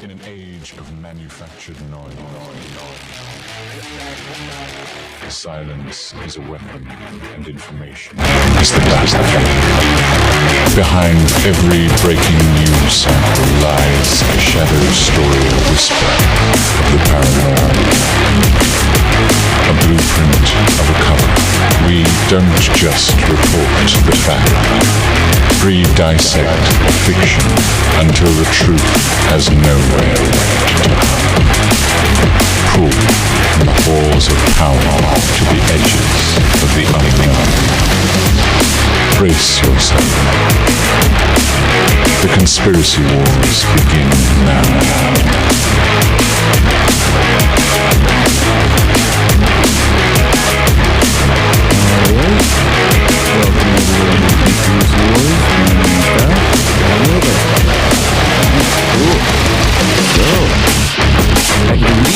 In an age of manufactured noise, silence is a weapon, and information is the best. Behind every breaking news sample lies a shadow story, a whisper of the paranormal, a blueprint of a cover. We don't just report the fact, we dissect fiction until the truth has nowhere left to hide. Pull from the halls of power to the edges of the unknown. Brace yourself. The conspiracy wars begin now.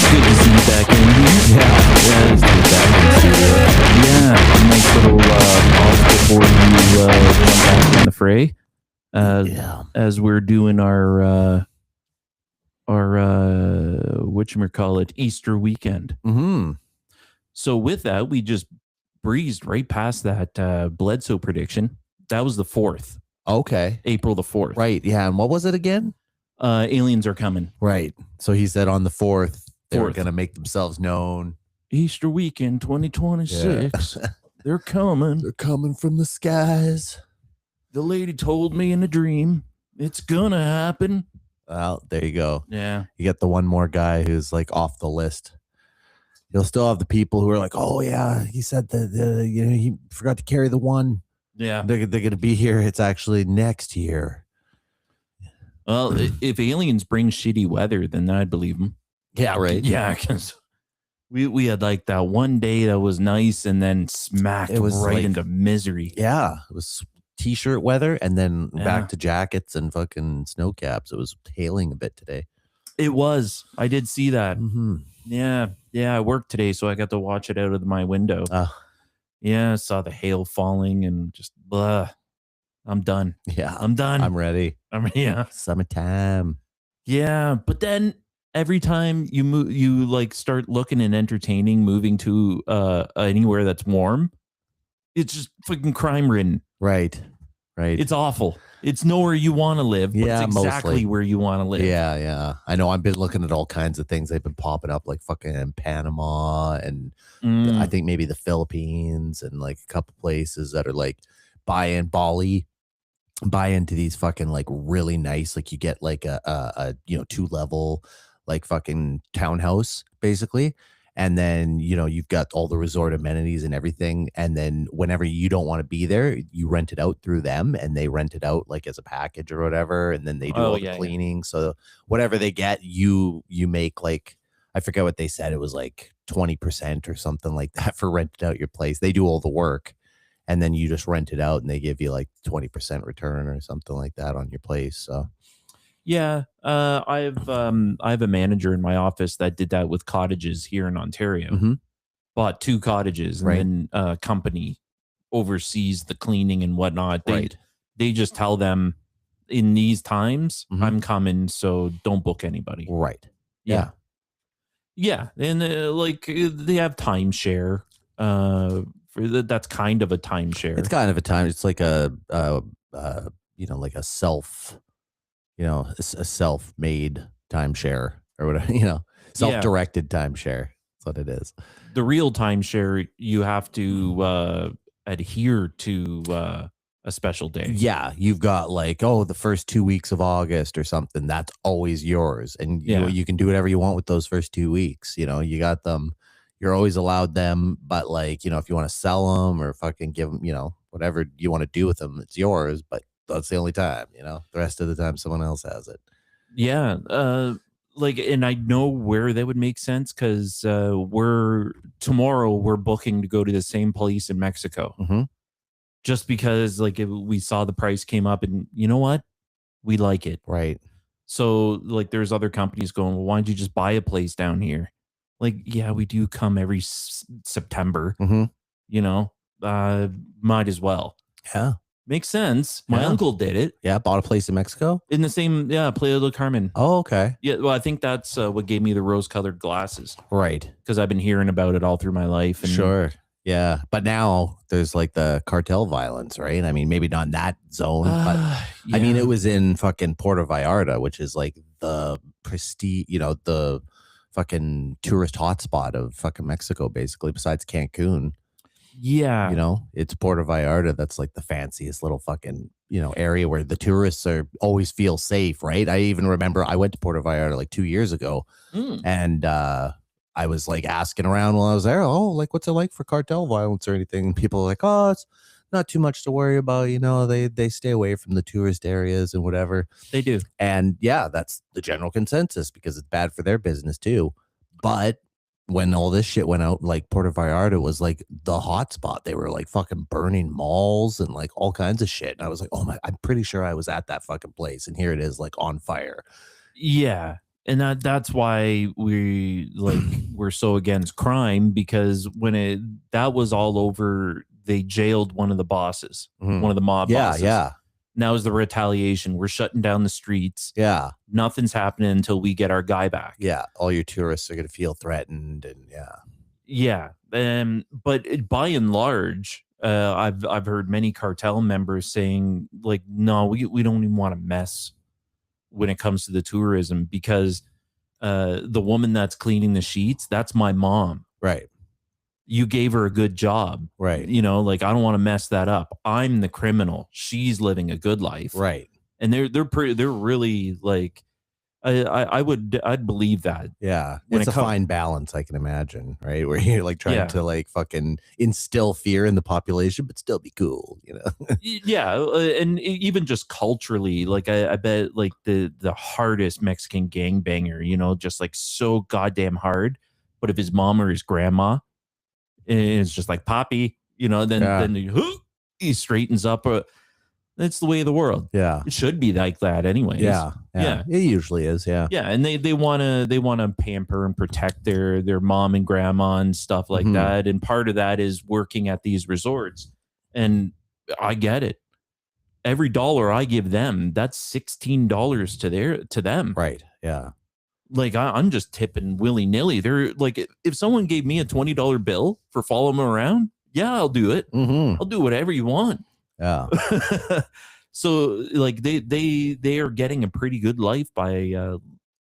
Good to see you back in here. Yeah, it's good back in studio. Yeah, nice little pause before you jump back in the fray. As we're doing our whatchamacallit, Easter weekend. Mm-hmm. So with that, we just breezed right past that Bledsoe prediction. That was the 4th. Okay. April the 4th. Right. Yeah. And what was it again? Aliens are coming. Right. So he said on the 4th, they were 4th. going to make themselves known. Easter weekend 2026. They're coming. They're coming from the skies. The lady told me in a dream it's gonna happen. Well, there you go. Yeah. You get the one more guy who's like off the list. You'll still have the people who are like, oh yeah, he said that he forgot to carry the one. Yeah. They're going to be here. It's actually next year. Well, if aliens bring shitty weather, then I'd believe them. Yeah, right. Yeah, because we had like that one day that was nice and then smacked It was right like- into misery. Yeah, it was t-shirt weather and then back to jackets and fucking snow caps. It was hailing a bit today. It was. I did see that. Mm-hmm. Yeah. I worked today, so I got to watch it out of my window. Yeah, I saw the hail falling and just blah. I'm done. Yeah, I'm done. I'm ready. Yeah. Summertime. Yeah, but then every time you move, you like start looking and entertaining, moving to anywhere that's warm. It's just fucking crime ridden. Right. It's awful. It's nowhere you want to live. But Yeah, it's exactly mostly. where you want to live. Yeah. I know. I've been looking at all kinds of things. They've been popping up like fucking in Panama and I think maybe the Philippines and like a couple places that are like buy into these fucking like really nice, like you get like a 2-level like fucking townhouse basically. And then, you've got all the resort amenities and everything. And then whenever you don't want to be there, you rent it out through them and they rent it out like as a package or whatever. And then they do all the cleaning. So whatever they get, you make like, I forget what they said. It was like 20% or something like that for renting out your place. They do all the work and then you just rent it out and they give you like 20% return or something like that on your place. So. Yeah, I have a manager in my office that did that with cottages here in Ontario. Mm-hmm. Bought 2 cottages, and then a company oversees the cleaning and whatnot. They just tell them in these times, I'm coming, so don't book anybody. Right. Yeah. And they have timeshare. That's kind of a timeshare. It's kind of a time. It's like a like a self. A self-made timeshare or whatever, self-directed timeshare. That's what it is. The real timeshare, you have to adhere to a special day. Yeah, you've got like, the first 2 weeks of August or something. That's always yours, and you can do whatever you want with those first 2 weeks. You got them. You're always allowed them, but like, if you want to sell them or fucking give them, whatever you want to do with them, it's yours. But that's the only time, the rest of the time someone else has it. Yeah. And I know where that would make sense because tomorrow we're booking to go to the same place in Mexico. Mm-hmm. Just because we saw the price came up and you know what? We like it. Right. So like there's other companies going, well, why don't you just buy a place down here? Like, yeah, we do come every September, Mm-hmm. might as well. Yeah. Makes sense. My Yeah. uncle did it Yeah, bought a place in Mexico. in the same, Playa del Carmen. Oh, okay. Yeah, well, I think that's what gave me the rose-colored glasses Right. because I've been hearing about it all through my life. And Sure. Yeah. But now there's like the cartel violence, right? I mean, maybe not in that zone, but I mean, yeah. it was in fucking Puerto Vallarta, which is like the prestige, the fucking tourist hotspot of fucking Mexico, basically, besides Cancun. Yeah. It's Puerto Vallarta that's like the fanciest little fucking, area where the tourists always feel safe, right? I even remember I went to Puerto Vallarta like 2 years ago, Mm. and I was like asking around while I was there, oh, like what's it like for cartel violence or anything? And people are like, oh, it's not too much to worry about. They stay away from the tourist areas and whatever. They do. And yeah, that's the general consensus because it's bad for their business too. But when all this shit went out, like Puerto Vallarta was like the hot spot. They were like fucking burning malls and like all kinds of shit. And I was like, oh my, I'm pretty sure I was at that fucking place. And here it is like on fire. Yeah. And that's why we're so against crime, because when that was all over, they jailed one of the bosses, Mhm. one of the mob bosses. Yeah. Now is the retaliation. We're shutting down the streets. Yeah. Nothing's happening until we get our guy back. Yeah. All your tourists are going to feel threatened. And yeah. Yeah. But by and large, I've heard many cartel members saying like, no, we don't even want to mess when it comes to the tourism, because the woman that's cleaning the sheets, that's my mom. Right. You gave her a good job. Right. Like I don't want to mess that up. I'm the criminal. She's living a good life. Right. And they're really like, I'd believe that. Yeah. When It's it a fine balance, I can imagine, right? Where you're like trying to like fucking instill fear in the population, but still be cool, Yeah. And even just culturally, like I bet like the hardest Mexican gangbanger, just like so goddamn hard. But if his mom or his grandma is just like Poppy, then he straightens up. That's the way of the world. Yeah. It should be like that anyways. Yeah. It usually is. Yeah. Yeah. And they want to pamper and protect their mom and grandma and stuff like that. And part of that is working at these resorts. And I get it. Every dollar I give them, that's $16 to them. Right. Yeah. Like I'm just tipping willy nilly. They're like, if someone gave me a $20 bill for following them around, yeah, I'll do it. Mm-hmm. I'll do whatever you want. Yeah. So like they are getting a pretty good life by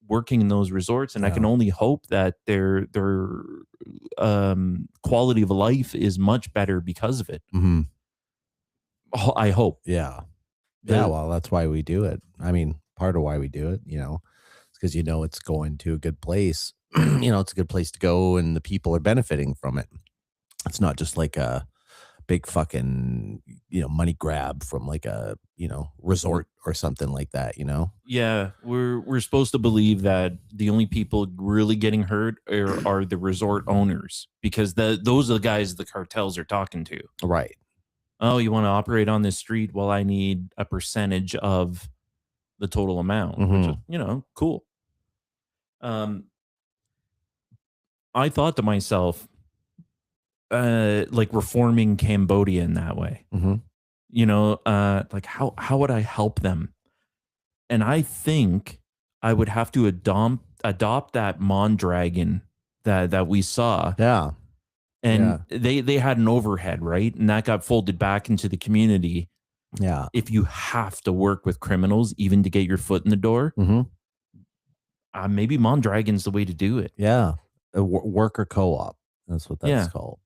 working in those resorts, and I can only hope that their quality of life is much better because of it. Mm-hmm. I hope. Yeah. Yeah. Well, that's why we do it. I mean, part of why we do it, it's because it's going to a good place. It's a good place to go, and the people are benefiting from it. It's not just like a big fucking money grab from like a resort or something like that. Yeah, we're supposed to believe that the only people really getting hurt are the resort owners, because those are the guys the cartels are talking to. Right. Oh, you want to operate on this street? Well, I need a percentage of the total amount, which is, cool. I thought to myself, like reforming Cambodia in that way, like how would I help them? And I think I would have to adopt that Mondragon that we saw. Yeah. And they had an overhead, right? And that got folded back into the community. Yeah. If you have to work with criminals, even to get your foot in the door, maybe Mondragon's the way to do it. Yeah. A worker co-op. That's what that's called.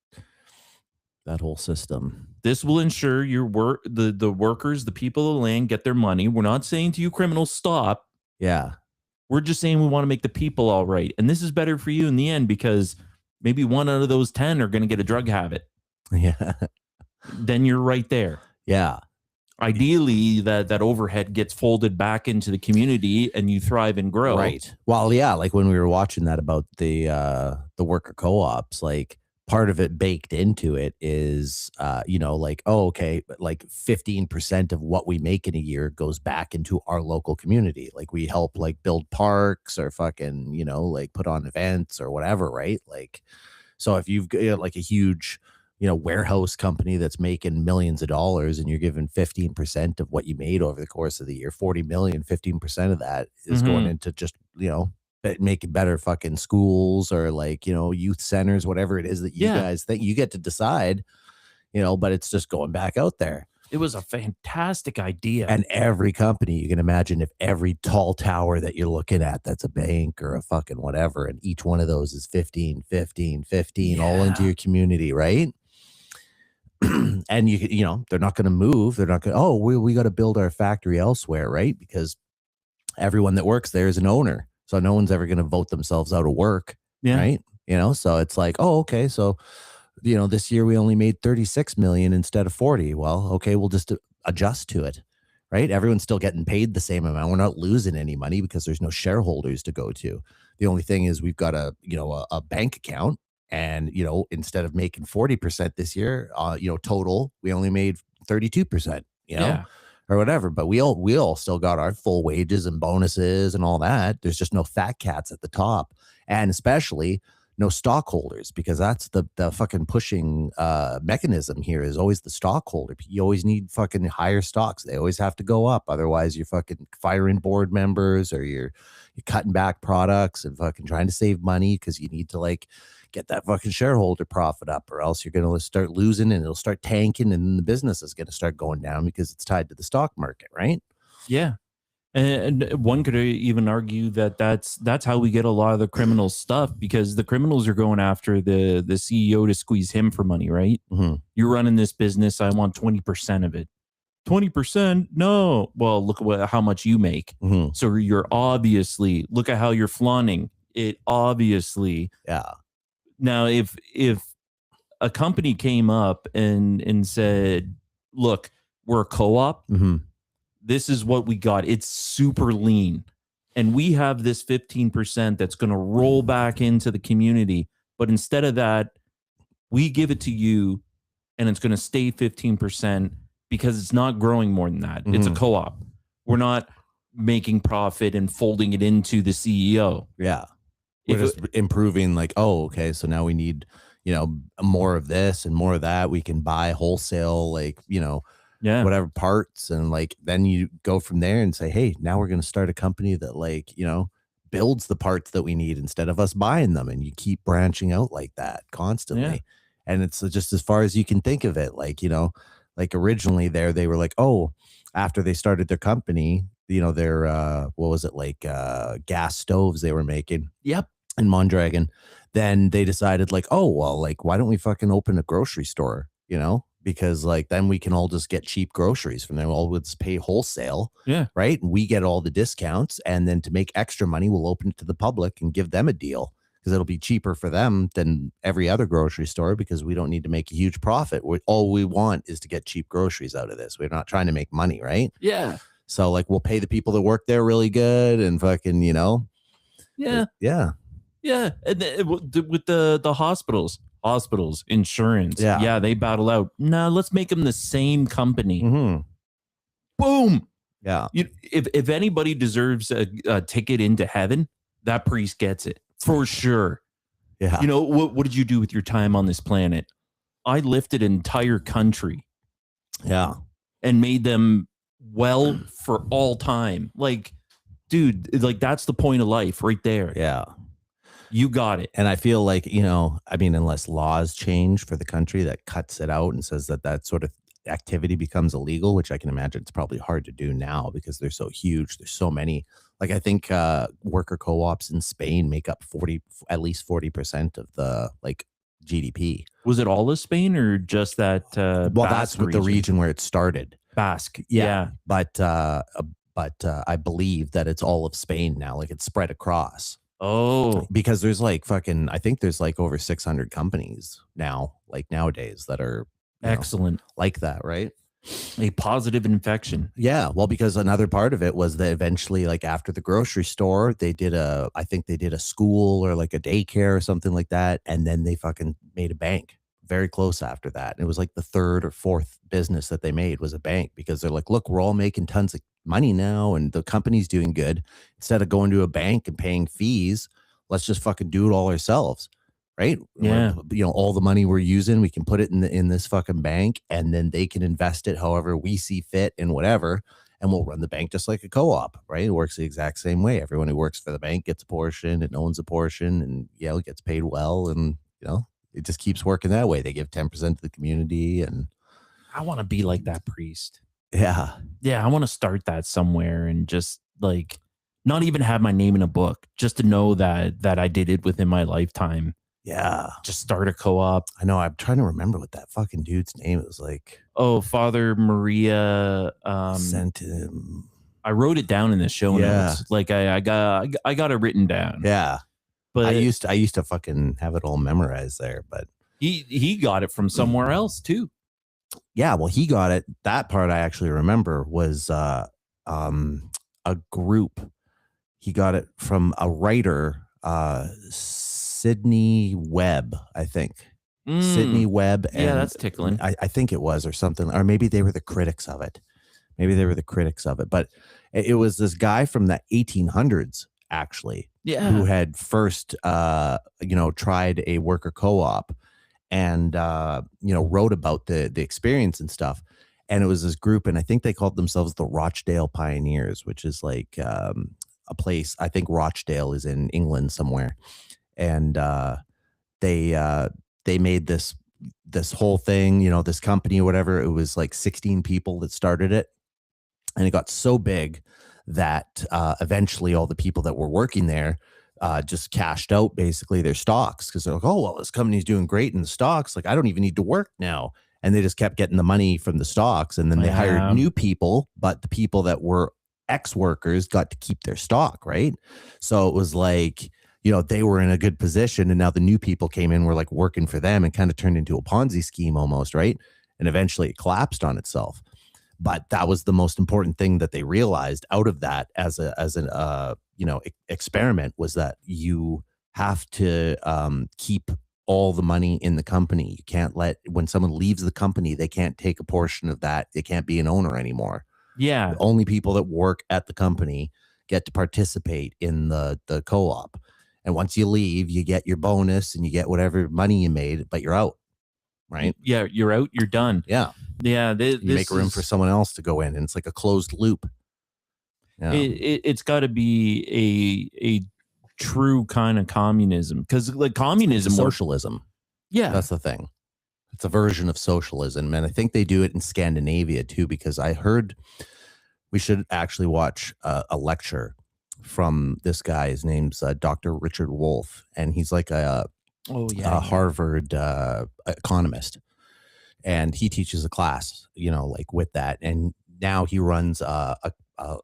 That whole system. This will ensure the workers, the people of the land, get their money. We're not saying to you criminals, stop. Yeah. We're just saying we want to make the people all right. And this is better for you in the end, because maybe 1 out of those 10 are going to get a drug habit. Yeah. Then you're right there. Yeah. Ideally, that overhead gets folded back into the community and you thrive and grow. Right. Well, yeah, like when we were watching that about the worker co-ops, like part of it baked into it is, like, oh, okay, but like 15% of what we make in a year goes back into our local community. Like we help like build parks or fucking, like put on events or whatever, right? Like, so if you've got like a huge, warehouse company that's making millions of dollars, and you're given 15% of what you made over the course of the year, 40 million, 15% of that is going into just, making better fucking schools or like, youth centers, whatever it is that you guys think you get to decide, but it's just going back out there. It was a fantastic idea. And every company, you can imagine if every tall tower that you're looking at, that's a bank or a fucking whatever, and each one of those is 15, 15, 15, all into your community, right? And they're not going to move. They're not going to, we got to build our factory elsewhere, right? Because everyone that works there is an owner. So no one's ever going to vote themselves out of work, right? So it's like, okay, so this year we only made 36 million instead of 40. Well, okay, we'll just adjust to it, right? Everyone's still getting paid the same amount. We're not losing any money because there's no shareholders to go to. The only thing is we've got a bank account, and, instead of making 40% this year, total, we only made 32%, or whatever. But we all still got our full wages and bonuses and all that. There's just no fat cats at the top, and especially no stockholders, because that's the fucking pushing mechanism here is always the stockholder. You always need fucking higher stocks. They always have to go up. Otherwise you're fucking firing board members, or you're cutting back products and fucking trying to save money because you need to like get that fucking shareholder profit up, or else you're going to start losing and it'll start tanking, and then the business is going to start going down because it's tied to the stock market, right? Yeah. And one could even argue that that's how we get a lot of the criminal stuff, because the criminals are going after the CEO to squeeze him for money, right? Mm-hmm. You're running this business, I want 20% of it. 20%? No. Well, look at how much you make. Mm-hmm. So you're obviously, look at how you're flaunting it, obviously. Yeah. Now, if a company came up and said, look, we're a co-op, mm-hmm. this is what we got. It's super lean. And we have this 15% that's going to roll back into the community. But instead of that, we give it to you, and it's going to stay 15% because it's not growing more than that. Mm-hmm. It's a co-op. We're not making profit and folding it into the CEO. Yeah. We're just improving, like, okay, so now we need, more of this and more of that. We can buy wholesale, like, whatever parts, and like then you go from there and say, hey, now we're going to start a company that like builds the parts that we need instead of us buying them, and you keep branching out like that constantly. And it's just as far as you can think of it, like like originally they were like, after they started their company, their what was it, like gas stoves they were making in Mondragon, then they decided like, like why don't we fucking open a grocery store, because like then we can all just get cheap groceries from there. We'll just pay wholesale. Right. And we get all the discounts. And then to make extra money, we'll open it to the public and give them a deal, because it'll be cheaper for them than every other grocery store, because we don't need to make a huge profit. All we want is to get cheap groceries out of this. We're not trying to make money. Right. Yeah. So like we'll pay the people that work there really good and fucking, Yeah. Yeah. Yeah. And with the hospitals, insurance. Yeah. They battle out. No, let's make them the same company. Mm-hmm. Boom. Yeah. If anybody deserves a ticket into heaven, that priest gets it for sure. Yeah. What did you do with your time on this planet? I lifted an entire country. Yeah. And made them well for all time. Like, dude, like that's the point of life right there. Yeah. You got it. And I feel like, unless laws change for the country that cuts it out and says that sort of activity becomes illegal, which I can imagine it's probably hard to do now because they're so huge. There's so many. Like I think worker co-ops in Spain make up at least 40% of the like GDP. Was it all of Spain or just that? Well, that's the region where it started. Basque. Yeah. But I believe that it's all of Spain now. Like it's spread across. Oh, because there's like I think there's like over 600 companies now, like nowadays, that are excellent like that, right? A positive infection. Yeah. Well, because another part of it was that eventually, like after the grocery store, I think they did a school or like a daycare or something like that. And then they fucking made a bank very close after that. And it was like the third or fourth business that they made was a bank, because they're like, look, we're all making tons of money now and the company's doing good. Instead of going to a bank and paying fees, let's just fucking do it all ourselves. right? Yeah. You know, all the money we're using, we can put it in this fucking bank, and then they can invest it however we see fit in whatever, and we'll run the bank just like a co-op, right? It works the exact same way. Everyone who works for the bank gets a portion and owns a portion, and it gets paid well, and it just keeps working that way. They give 10% to the community, and I want to be like that priest. yeah, Yeah, I want to start that somewhere and just like not even have my name in a book, just to know that I did it within my lifetime. yeah. Just start a co-op. I know. I'm trying to remember what that fucking dude's name. It was like Father Maria. sent him. I wrote it down in the show notes. Like I got it written down. Yeah, but I used to fucking have it all memorized there, but he got it from somewhere else too. Yeah, well, he got it. That part I actually remember was a group. He got it from a writer, Sydney Webb, I think. Sydney Webb. And yeah, that's tickling. I think it was, or something, or maybe they were the critics of it. But it was this guy from the 1800s, actually, who had first, tried a worker co-op and, wrote about the experience and stuff. And it was this group, and I think they called themselves the Rochdale Pioneers, which is like a place. I think Rochdale is in England somewhere. And they made this whole thing, this company or whatever. It was like 16 people that started it. And it got so big that eventually all the people that were working there just cashed out basically their stocks, because they're like, oh, well, this company's doing great in the stocks. Like, I don't even need to work now. And they just kept getting the money from the stocks. And then they hired new people, but the people that were ex-workers got to keep their stock, right? So it was like, they were in a good position, and now the new people came in, were like working for them, and kind of turned into a Ponzi scheme almost, right? And eventually it collapsed on itself. But that was the most important thing that they realized out of that as an experiment, was that you have to keep all the money in the company. You can't when someone leaves the company, they can't take a portion of that. They can't be an owner anymore. Yeah. The only people that work at the company get to participate in the co-op. And once you leave, you get your bonus and you get whatever money you made, but you're out. Right? Yeah, you're out, you're done. Yeah. Yeah. You make room for someone else to go in, and it's like a closed loop. Yeah. It's got to be a true kind of communism, because like communism, socialism. Yeah, that's the thing. It's a version of socialism, and I think they do it in Scandinavia too, because I heard we should actually watch a lecture from this guy. His name's Dr. Richard Wolff, and he's like a Harvard economist, and he teaches a class, like with that. And now he runs I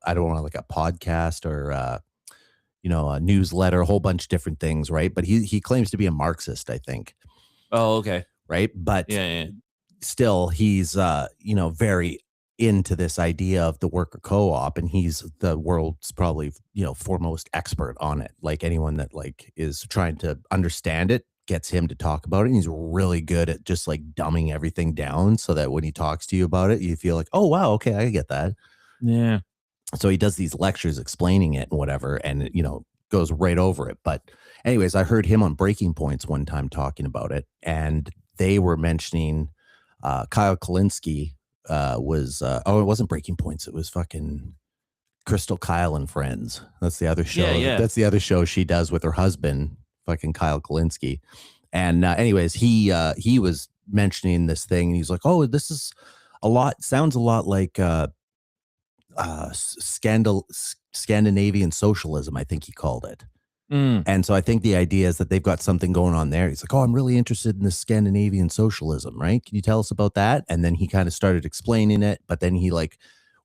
don't know, like a podcast or a newsletter, a whole bunch of different things, right? But he claims to be a Marxist, I think. Oh, okay. Right, but yeah. Still, he's very into this idea of the worker co-op, and he's the world's probably foremost expert on it. Like, anyone that like is trying to understand it gets him to talk about it, and he's really good at just like dumbing everything down, so that when he talks to you about it, you feel like, oh wow, okay, I get that. Yeah. So he does these lectures explaining it and whatever, and it, goes right over it. But anyways, I heard him on Breaking Points one time talking about it, and they were mentioning Kyle Kulinski was it wasn't Breaking Points, it was fucking Crystal Kyle and Friends. That's the other show. Yeah. That's the other show she does with her husband, fucking Kyle Kulinski. And anyways, he was mentioning this thing, and he's like, oh, this is sounds a lot like Scandinavian socialism, I think he called it. And so I think the idea is that they've got something going on there. He's like, oh, I'm really interested in this Scandinavian socialism, right? Can you tell us about that? And then he kind of started explaining it, but then he like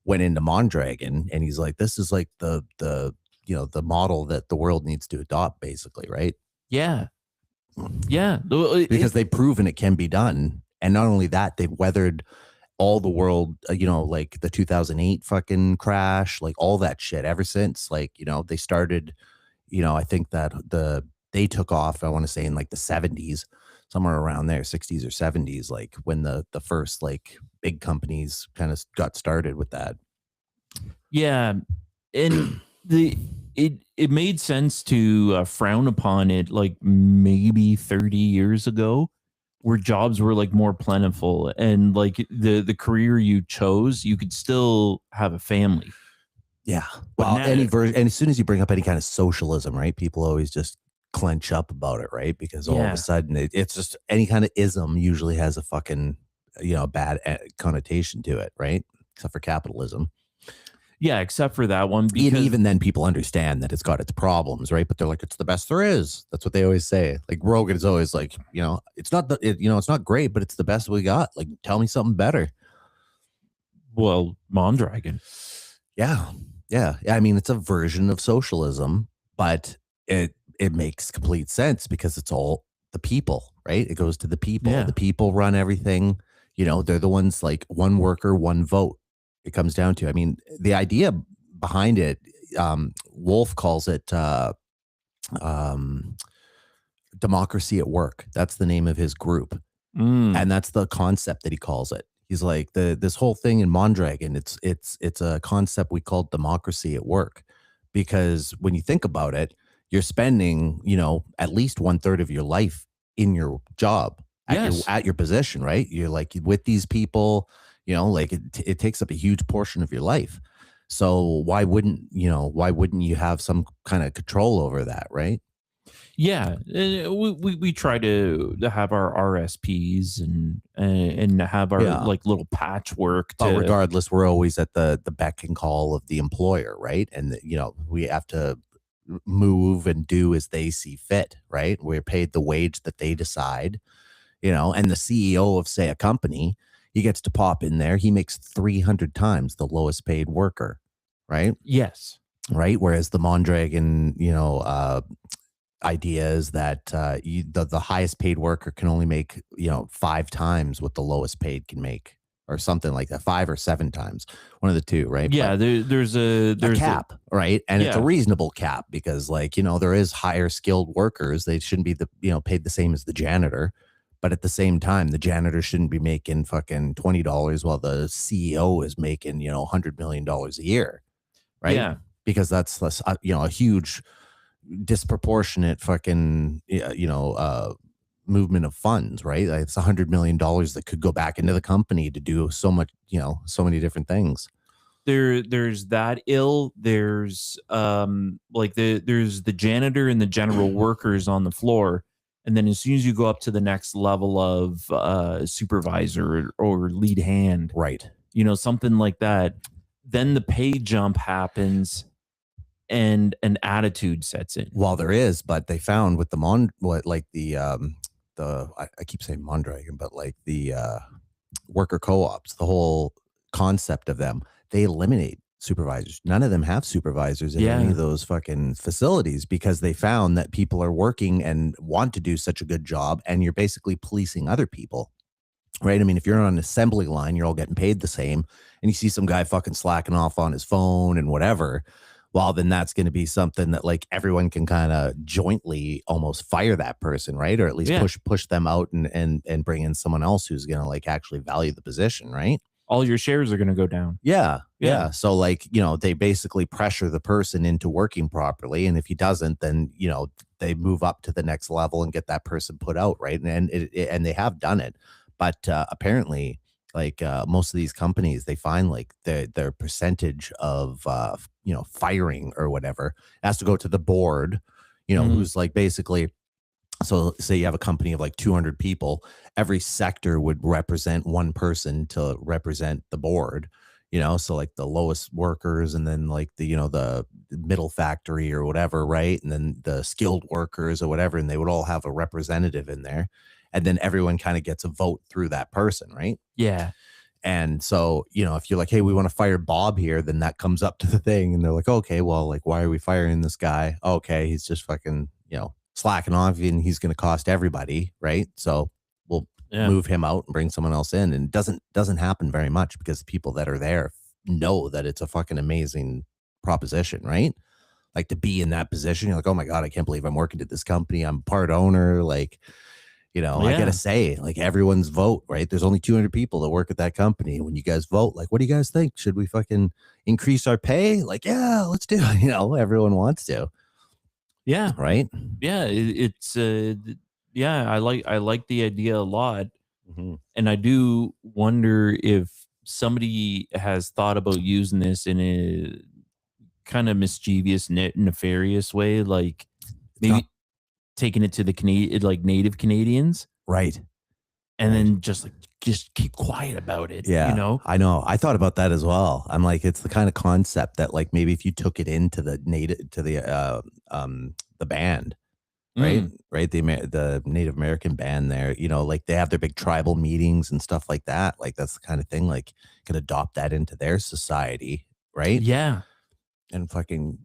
went into Mondragon, and he's like, this is like the model that the world needs to adopt, basically, right? Yeah. Because they've proven it can be done. And not only that, they've weathered all the world, like the 2008 fucking crash, like all that shit ever since. Like, they started, I think that they took off, I want to say in like the 70s, somewhere around there, 60s or 70s, like when the first like big companies kind of got started with that. Yeah. And It made sense to frown upon it like maybe 30 years ago, where jobs were like more plentiful, and like the career you chose, you could still have a family. Yeah. But Well, now, any version, and as soon as you bring up any kind of socialism, right? People always just clench up about it, right? Because all of yeah, a sudden it's just any kind of ism usually has a fucking, bad connotation to it, right? Except for capitalism. yeah, except for that one And because even then people understand that it's got its problems, right? But they're like, it's the best there is. That's what they always say. Like Rogan is always like, it's not it's not great, but it's the best we got. Like, tell me something better. well, Mondragon. Yeah. Yeah. I mean, it's a version of socialism, but it makes complete sense because it's all the people, right? It goes to the people. Yeah. The people run everything. They're the ones like one worker, one vote. It comes down to. I mean, the idea behind it, Wolf calls it um, democracy at work. That's the name of his group. And that's the concept that he calls it. He's like this whole thing in Mondragon. It's a concept we call democracy at work, because when you think about it, you're spending at least 1/3 of your life in your job at your position, right? You're like with these people, like it takes up a huge portion of your life. So why wouldn't you have some kind of control over that, right? Yeah, we try to have our RSPs and have our like little patchwork. But regardless, we're always at the beck and call of the employer, right? And we have to move and do as they see fit, right? We're paid the wage that they decide, and the CEO of, say, a company, he gets to pop in there. He makes 300 times the lowest paid worker, right? Yes. Right. Whereas the Mondragon, idea is that the highest paid worker can only make 5 times what the lowest paid can make, or something like that, 5 or 7 times, one of the two, right? Yeah, there's a cap, right? And it's a reasonable cap because, like, there is higher skilled workers. They shouldn't be paid the same as the janitor, but at the same time, the janitor shouldn't be making fucking $20 while the CEO is making $100 million a year, right? Yeah, because that's a huge disproportionate fucking movement of funds, right? Like, it's $100 million that could go back into the company to do so much, so many different things. There's that ill. There's there's the janitor and the general workers on the floor, and then as soon as you go up to the next level of supervisor or lead hand, right? Something like that, then the pay jump happens and an attitude sets in. Well, there is, but they found with I keep saying Mondragon, but like the worker co-ops, the whole concept of them, they eliminate supervisors. None of them have supervisors in any of those fucking facilities, because they found that people are working and want to do such a good job, and you're basically policing other people. Right. I mean, if you're on an assembly line, you're all getting paid the same, and you see some guy fucking slacking off on his phone and whatever. Well, then that's going to be something that like everyone can kind of jointly almost fire that person, right? Or at least push them out and bring in someone else who's going to like actually value the position, right? All your shares are going to go down. Yeah. So like, they basically pressure the person into working properly. And if he doesn't, then, they move up to the next level and get that person put out. Right. And they have done it. But apparently, like most of these companies, they find like their percentage of, firing or whatever has to go to the board, who's like basically, so say you have a company of like 200 people, every sector would represent one person to represent the board, so like the lowest workers, and then like the middle factory or whatever, right? And then the skilled workers or whatever, and they would all have a representative in there. And then everyone kind of gets a vote through that person, right? Yeah. And so, if you're like, hey, we want to fire Bob here, then that comes up to the thing. And they're like, okay, well, like, why are we firing this guy? Okay, he's just fucking, slacking off, and he's going to cost everybody, right? So we'll move him out and bring someone else in. And it doesn't happen very much, because the people that are there know that it's a fucking amazing proposition, right? Like, to be in that position, you're like, oh my God, I can't believe I'm working at this company. I'm part owner. Like, I Yeah. gotta say, like, everyone's vote, right? There's only 200 people that work at that company. When you guys vote, like, what do you guys think? Should we fucking increase our pay? Like, yeah, let's do it. Everyone wants to, Yeah. right? Yeah. Yeah. I like the idea a lot. Mhm. And I do wonder if somebody has thought about using this in a kind of mischievous, nefarious way, like maybe not- taking it to the like native Canadians, Right. and Right. then just keep quiet about it. Yeah, I know. I thought about that as well. I'm like, it's the kind of concept that, like, maybe if you took it into the the band, right? Mm. Right, the Native American band there, like, they have their big tribal meetings and stuff like that. Like, that's the kind of thing, like, could adopt that into their society, right? Yeah. And fucking,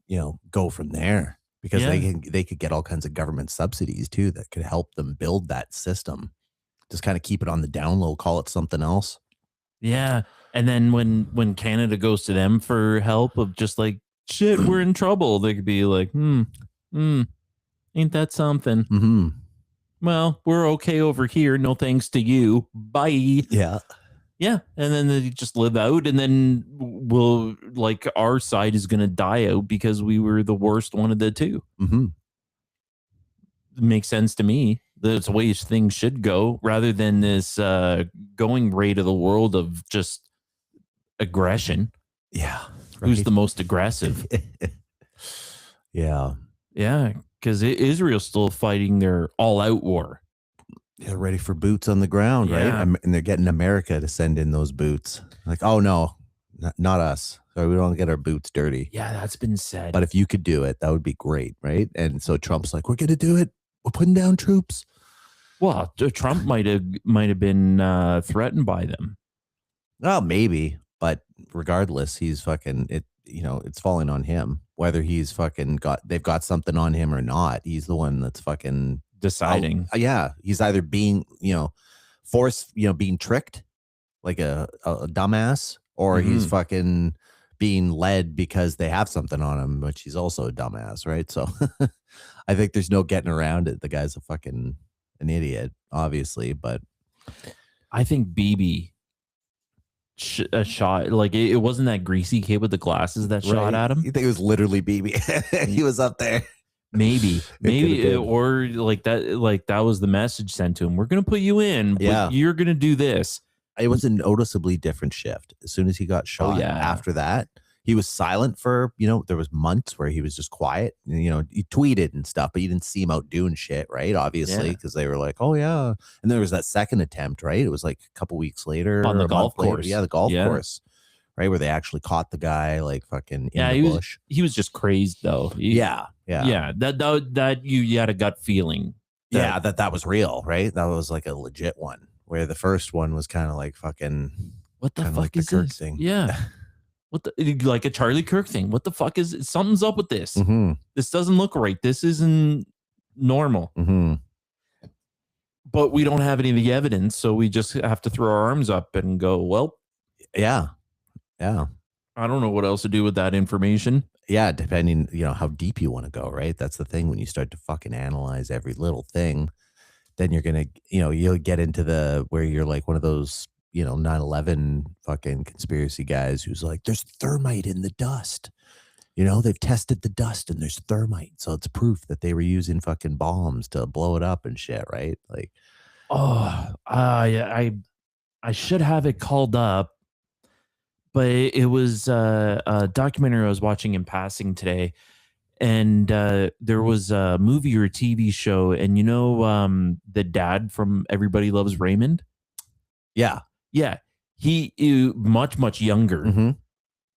go from there, because Yeah. they could get all kinds of government subsidies too that could help them build that system. Just kind of keep it on the down low, call it something else. Yeah. And then when Canada goes to them for help of just like, shit, we're in trouble, they could be like, ain't that something? Mm-hmm. Well, we're okay over here. No thanks to you. Bye. Yeah. Yeah. And then they just live out, and then like, our side is going to die out because we were the worst one of the two. Mm-hmm. It makes sense to me. That's the way things should go, rather than this going rate of the world of just aggression. Yeah. Who's the most aggressive? Yeah. Yeah. Because Israel's still fighting their all-out war. They're ready for boots on the ground, right? Yeah. And they're getting America to send in those boots. Like, oh no, not us. So we don't get our boots dirty. Yeah, that's been said. But if you could do it, that would be great, right? And so Trump's like, we're gonna do it. We're putting down troops. Well, Trump might have been threatened by them. Well, maybe, but regardless, he's fucking it. It's falling on him. Whether he's fucking they've got something on him or not. He's the one that's fucking Deciding. Yeah, he's either being, forced, being tricked like a dumbass, or he's fucking being led because they have something on him, which he's also a dumbass, right? So I think there's no getting around it. The guy's an idiot, obviously, but I think BB shot, like, it wasn't that greasy kid with the glasses that shot at him. You think it was literally BB? He was up there. Maybe, or like that was the message sent to him. We're gonna put you in, but Yeah. you're gonna do this. It was a noticeably different shift. As soon as he got shot, yeah. After that, he was silent for, there was months where he was just quiet. And, he tweeted and stuff, but you didn't see him out doing shit, right? Obviously, because they were like, oh, yeah. And there was that second attempt, right? It was like a couple weeks later. On the or a golf month later. course. Yeah, the golf course, right? Where they actually caught the guy, like, fucking in the he bush. He was just crazed, though. Yeah. That you had a gut feeling. That was real, right? That was like a legit one. Where the first one was kind of like fucking, what the fuck like is the Kirk this thing. Yeah. What the, like a Charlie Kirk thing? What the fuck is something's up with this? Mm-hmm. This doesn't look right. This isn't normal. Mm-hmm. But we don't have any of the evidence, so we just have to throw our arms up and go, well, yeah. I don't know what else to do with that information. Yeah, depending, how deep you want to go, right? That's the thing. When you start to fucking analyze every little thing, then you're going to, you'll get into where you're like one of those, 9/11 fucking conspiracy guys who's like, there's thermite in the dust. They've tested the dust and there's thermite. So it's proof that they were using fucking bombs to blow it up and shit, right? Like, I should have it called up, but it was a documentary I was watching in passing today. And there was a movie or a TV show, and the dad from Everybody Loves Raymond? Yeah. Yeah. He much younger. Mm-hmm.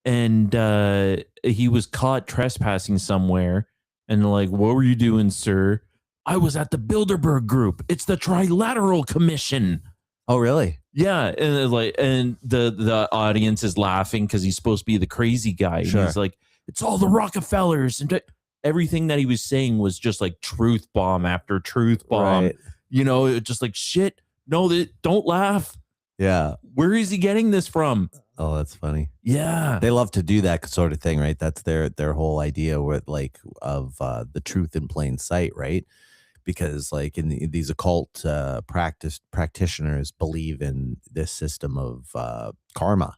And he was caught trespassing somewhere. And like, what were you doing, sir? I was at the Bilderberg Group. It's the Trilateral Commission. Oh, really? Yeah. And the audience is laughing because he's supposed to be the crazy guy. Sure. And he's like, it's all the Rockefellers, and everything that he was saying was just like truth bomb after truth bomb. Right. Just like, shit. No, don't laugh. Yeah. Where is he getting this from? Oh, that's funny. Yeah. They love to do that sort of thing, right? That's their whole idea with of the truth in plain sight, right? because like in these occult practitioners believe in this system of karma,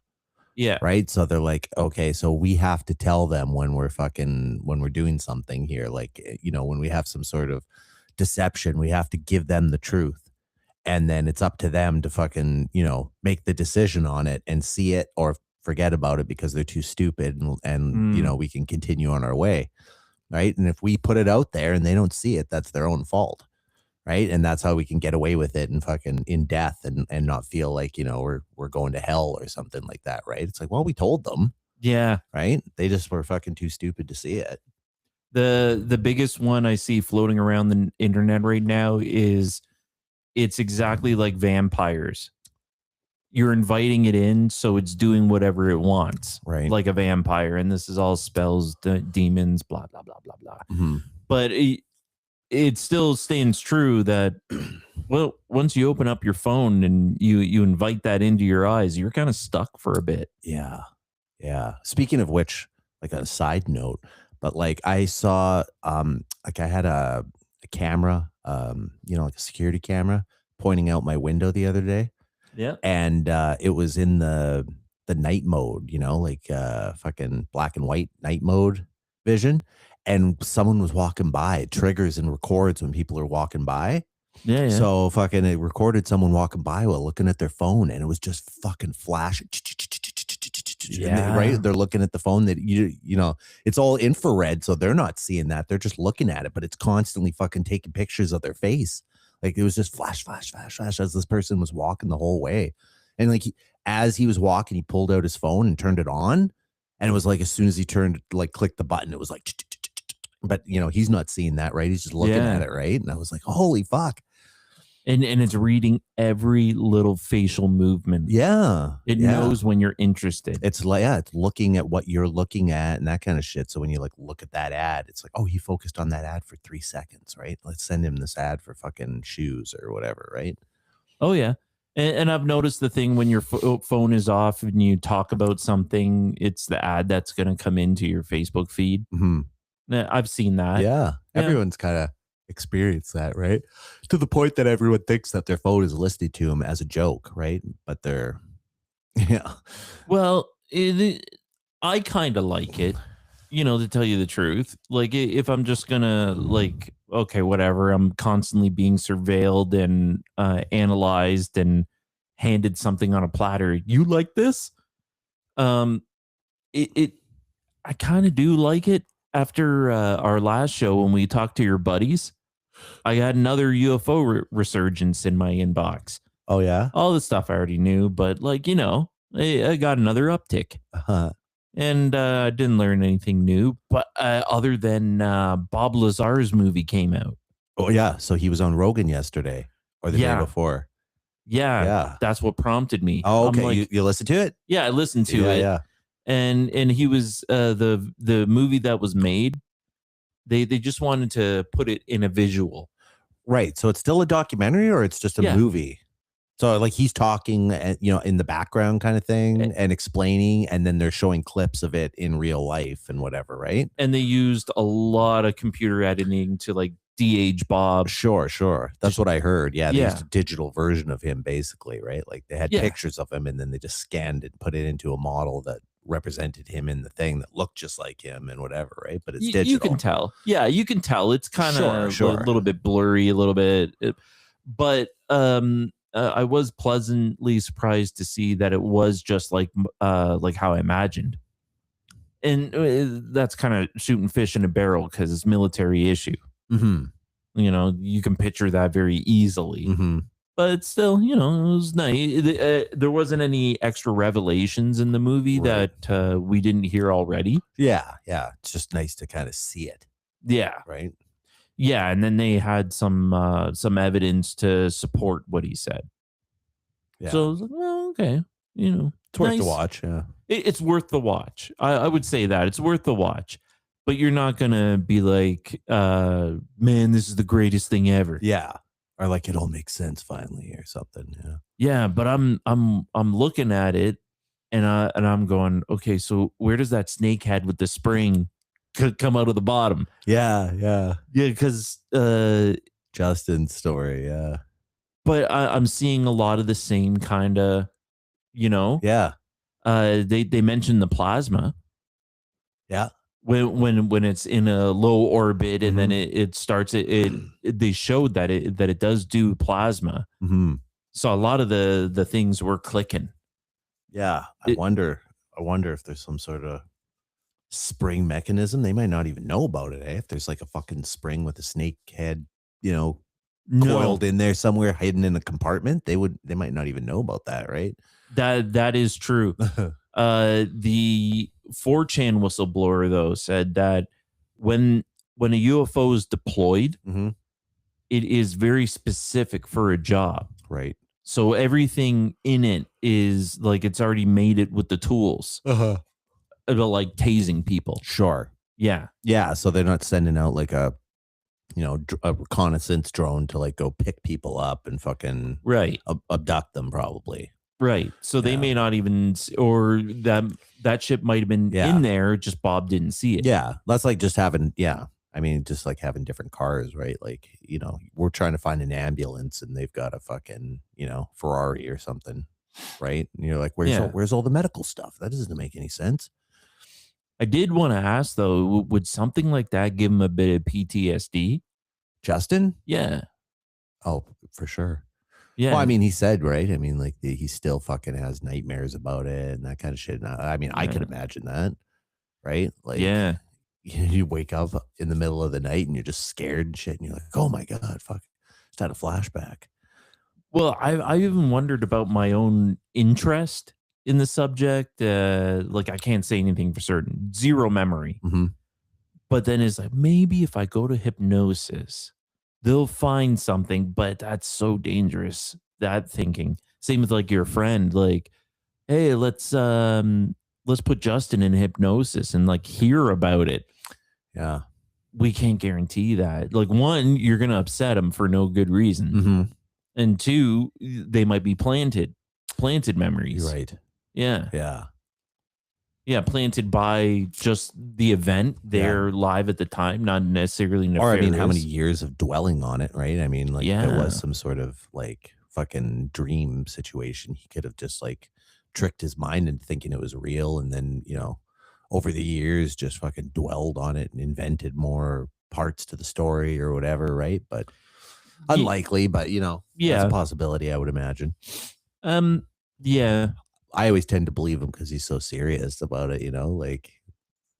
Yeah. right? So they're like, okay, so we have to tell them when we're doing something here, like when we have some sort of deception, we have to give them the truth, and then it's up to them to fucking make the decision on it and see it or forget about it because they're too stupid, and we can continue on our way, right? And if we put it out there and they don't see it, that's their own fault, right? And that's how we can get away with it and fucking in death and not feel like we're going to hell or something like that, right? It's like, well, we told them, Yeah. right? They just were fucking too stupid to see it. The biggest one I see floating around the internet right now is it's exactly like vampires. You're inviting it in, so it's doing whatever it wants, Right. like a vampire. And this is all spells, demons, blah, blah, blah, blah, blah. Mm-hmm. But it still stands true that, well, once you open up your phone and you invite that into your eyes, you're kind of stuck for a bit. Yeah. Yeah. Speaking of which, like a side note, but like I saw, like I had a camera, like a security camera pointing out my window the other day. Yeah. And it was in the night mode, like fucking black and white night mode vision. And someone was walking by. It triggers and records when people are walking by. Yeah. So fucking it recorded someone walking by while looking at their phone, and it was just fucking flashing. Yeah. Right? They're looking at the phone that it's all infrared, so they're not seeing that. They're just looking at it, but it's constantly fucking taking pictures of their face. Like it was just flash, flash, flash, flash as this person was walking the whole way. And like as he was walking, he pulled out his phone and turned it on. And it was like as soon as he clicked the button, it was like, but he's not seeing that, right? He's just looking at it, right? And I was like, holy fuck. And it's reading every little facial movement. Yeah. It knows when you're interested. It's like, it's looking at what you're looking at and that kind of shit. So when you like look at that ad, it's like, oh, he focused on that ad for 3 seconds, right? Let's send him this ad for fucking shoes or whatever, right? Oh, yeah. And I've noticed the thing when your phone is off and you talk about something, it's the ad that's going to come into your Facebook feed. Mm-hmm. I've seen that. Yeah. Everyone's kind of experienced that, right? To the point that everyone thinks that their phone is listed to them as a joke, right? But they're, yeah. Well, I kind of like it, to tell you the truth. Like if I'm just gonna like, okay, whatever, I'm constantly being surveilled and analyzed and handed something on a platter. You like this? I kind of do like it. After our last show, when we talked to your buddies, I got another UFO resurgence in my inbox. Oh, yeah? All the stuff I already knew, but like, I got another uptick. Uh-huh. And I didn't learn anything new, but other than Bob Lazar's movie came out. Oh, yeah. So he was on Rogan yesterday or the day before. Yeah. That's what prompted me. Oh, okay. Like, you listened to it? Yeah, I listened to it. Yeah. And he was the movie that was made. They just wanted to put it in a visual. Right. So it's still a documentary or it's just a movie? So like he's talking, in the background kind of thing and explaining, and then they're showing clips of it in real life and whatever, right? And they used a lot of computer editing to like de-age Bob. Sure. That's what I heard. Yeah, they used a digital version of him basically, right? Like they had pictures of him and then they just scanned it and put it into a model that represented him in the thing that looked just like him and whatever, right? But it's digital. You can tell. Yeah, you can tell. It's kind of a little bit blurry, a little bit. But I was pleasantly surprised to see that it was just like how I imagined. And that's kind of shooting fish in a barrel because it's military issue. Mm-hmm. You can picture that very easily. Mm-hmm. But still, it was nice. There wasn't any extra revelations in the movie that we didn't hear already. Yeah. It's just nice to kind of see it. Yeah. Right. Yeah, and then they had some evidence to support what he said. Yeah. So I was like, well, okay, it's worth the watch. Yeah, it's worth the watch. I would say that it's worth the watch, but you're not gonna be like, man, this is the greatest thing ever. Yeah, or like it all makes sense finally or something. Yeah. Yeah, but I'm looking at it, and I'm going, okay, so where does that snake head with the spring could come out of the bottom? Yeah, because Justin's story. Yeah. But I'm seeing a lot of the same kind of, Yeah. they mentioned the plasma Yeah. when it's in a low orbit and then Mhm. it starts they showed that it does do plasma. Hmm. So a lot of the things were clicking. Yeah. It- I wonder if there's some sort of spring mechanism. They might not even know about it, eh? If there's like a fucking spring with a snake head, No, coiled in there somewhere hidden in a compartment, they might not even know about that, right? that is true. The 4chan whistleblower though said that when a UFO is deployed, Hmm. it is very specific for a job. Right. So everything in it is like it's already made it with the tools. Like tasing people. Sure. Yeah. Yeah. So they're not sending out like a reconnaissance drone to like go pick people up and fucking Right. abduct them, probably. Right. So they Yeah. may not even or that ship might have been Yeah. in there, just Bob didn't see it. Yeah. That's like just having, I mean, just like having different cars, right? Like, we're trying to find an ambulance and they've got a fucking, Ferrari or something, right? And you're like, Yeah. where's all the medical stuff? That doesn't make any sense. I did want to ask though, would something like that give him a bit of PTSD? Justin? Yeah. Oh, for sure. Yeah. Well, I mean, he said, right? I mean, like he still fucking has nightmares about it and that kind of shit. And I mean, I could Yeah. imagine that, right? Like, yeah. you wake up in the middle of the night and you're just scared and shit. And you're like, oh my God, fuck. Just had a flashback. Well, I even wondered about my own interest in the subject. Like I can't say anything for certain. Zero memory. Mm-hmm. But then it's like, maybe if I go to hypnosis, they'll find something, but that's so dangerous. That thinking. Same with like your friend, like, hey, let's put Justin in hypnosis and like hear about it. Yeah. We can't guarantee that. Like, one, you're gonna upset him for no good reason. Mm-hmm. And two, they might be planted memories. You're right. Yeah. Yeah. Yeah, planted by just the event. They're live at the time, not necessarily nefarious. Or I mean, how many years of dwelling on it, right? I mean, like there Yeah. was some sort of like fucking dream situation. He could have just like tricked his mind into thinking it was real, and then over the years just fucking dwelled on it and invented more parts to the story or whatever, right? But unlikely, but that's Yeah. a possibility, I would imagine. Yeah. I always tend to believe him because he's so serious about it, like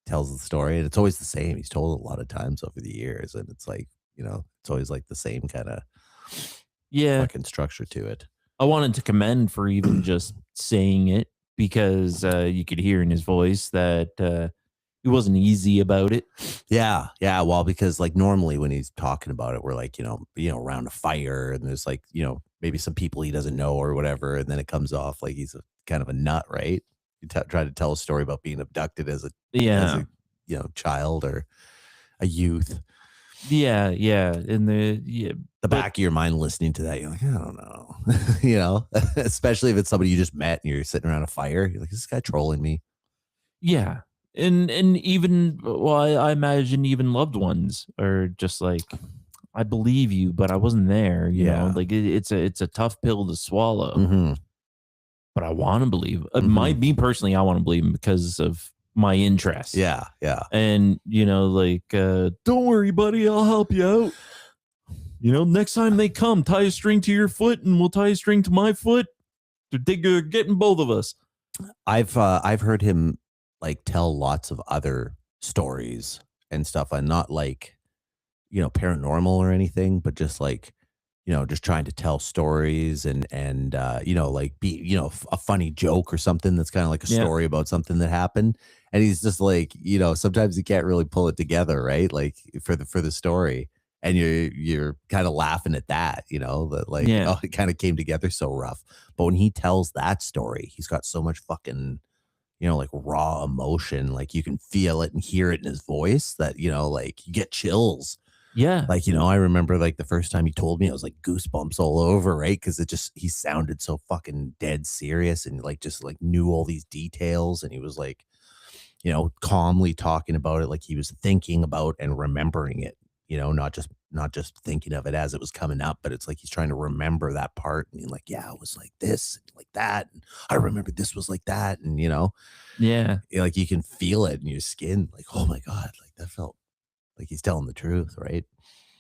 tells the story and it's always the same. He's told it a lot of times over the years and it's like, it's always like the same kind of fucking structure to it. I wanted to commend for even just saying it because you could hear in his voice that he wasn't easy about it. Yeah. Yeah. Well, because like normally when he's talking about it, we're like, around a fire and there's like, maybe some people he doesn't know or whatever. And then it comes off like he's kind of a nut, right? You try to tell a story about being abducted as a child or a youth. Yeah. In the back of your mind listening to that, you're like, I don't know. Especially if it's somebody you just met and you're sitting around a fire. You're like, is this guy trolling me? Yeah. And even, well, I imagine even loved ones are just like, I believe you, but I wasn't there. You know, like it's a tough pill to swallow. Mm-hmm. But I want to believe. Me personally, I want to believe him because of my interest. Yeah, yeah. And like, don't worry, buddy, I'll help you out. Next time they come, tie a string to your foot, and we'll tie a string to my foot. They're getting both of us. I've heard him like tell lots of other stories and stuff, and not like paranormal or anything, but just like just trying to tell stories and like be a funny joke or something that's kind of like a story about something that happened, and he's just like sometimes he can't really pull it together, right? Like for the story, and you're kind of laughing at that, that like oh, it kind of came together so rough. But when he tells that story, he's got so much fucking like raw emotion, like you can feel it and hear it in his voice that like you get chills. Yeah. Like, I remember like the first time he told me, I was like goosebumps all over, right? Because he sounded so fucking dead serious and like just like knew all these details. And he was like, calmly talking about it like he was thinking about and remembering it, you know, not just thinking of it as it was coming up, but it's like he's trying to remember that part and being like, yeah, it was like this, like that. And I remember this was like that. And, you know, Yeah. like you can feel it in your skin. Like, oh my God, like that felt like he's telling the truth, right?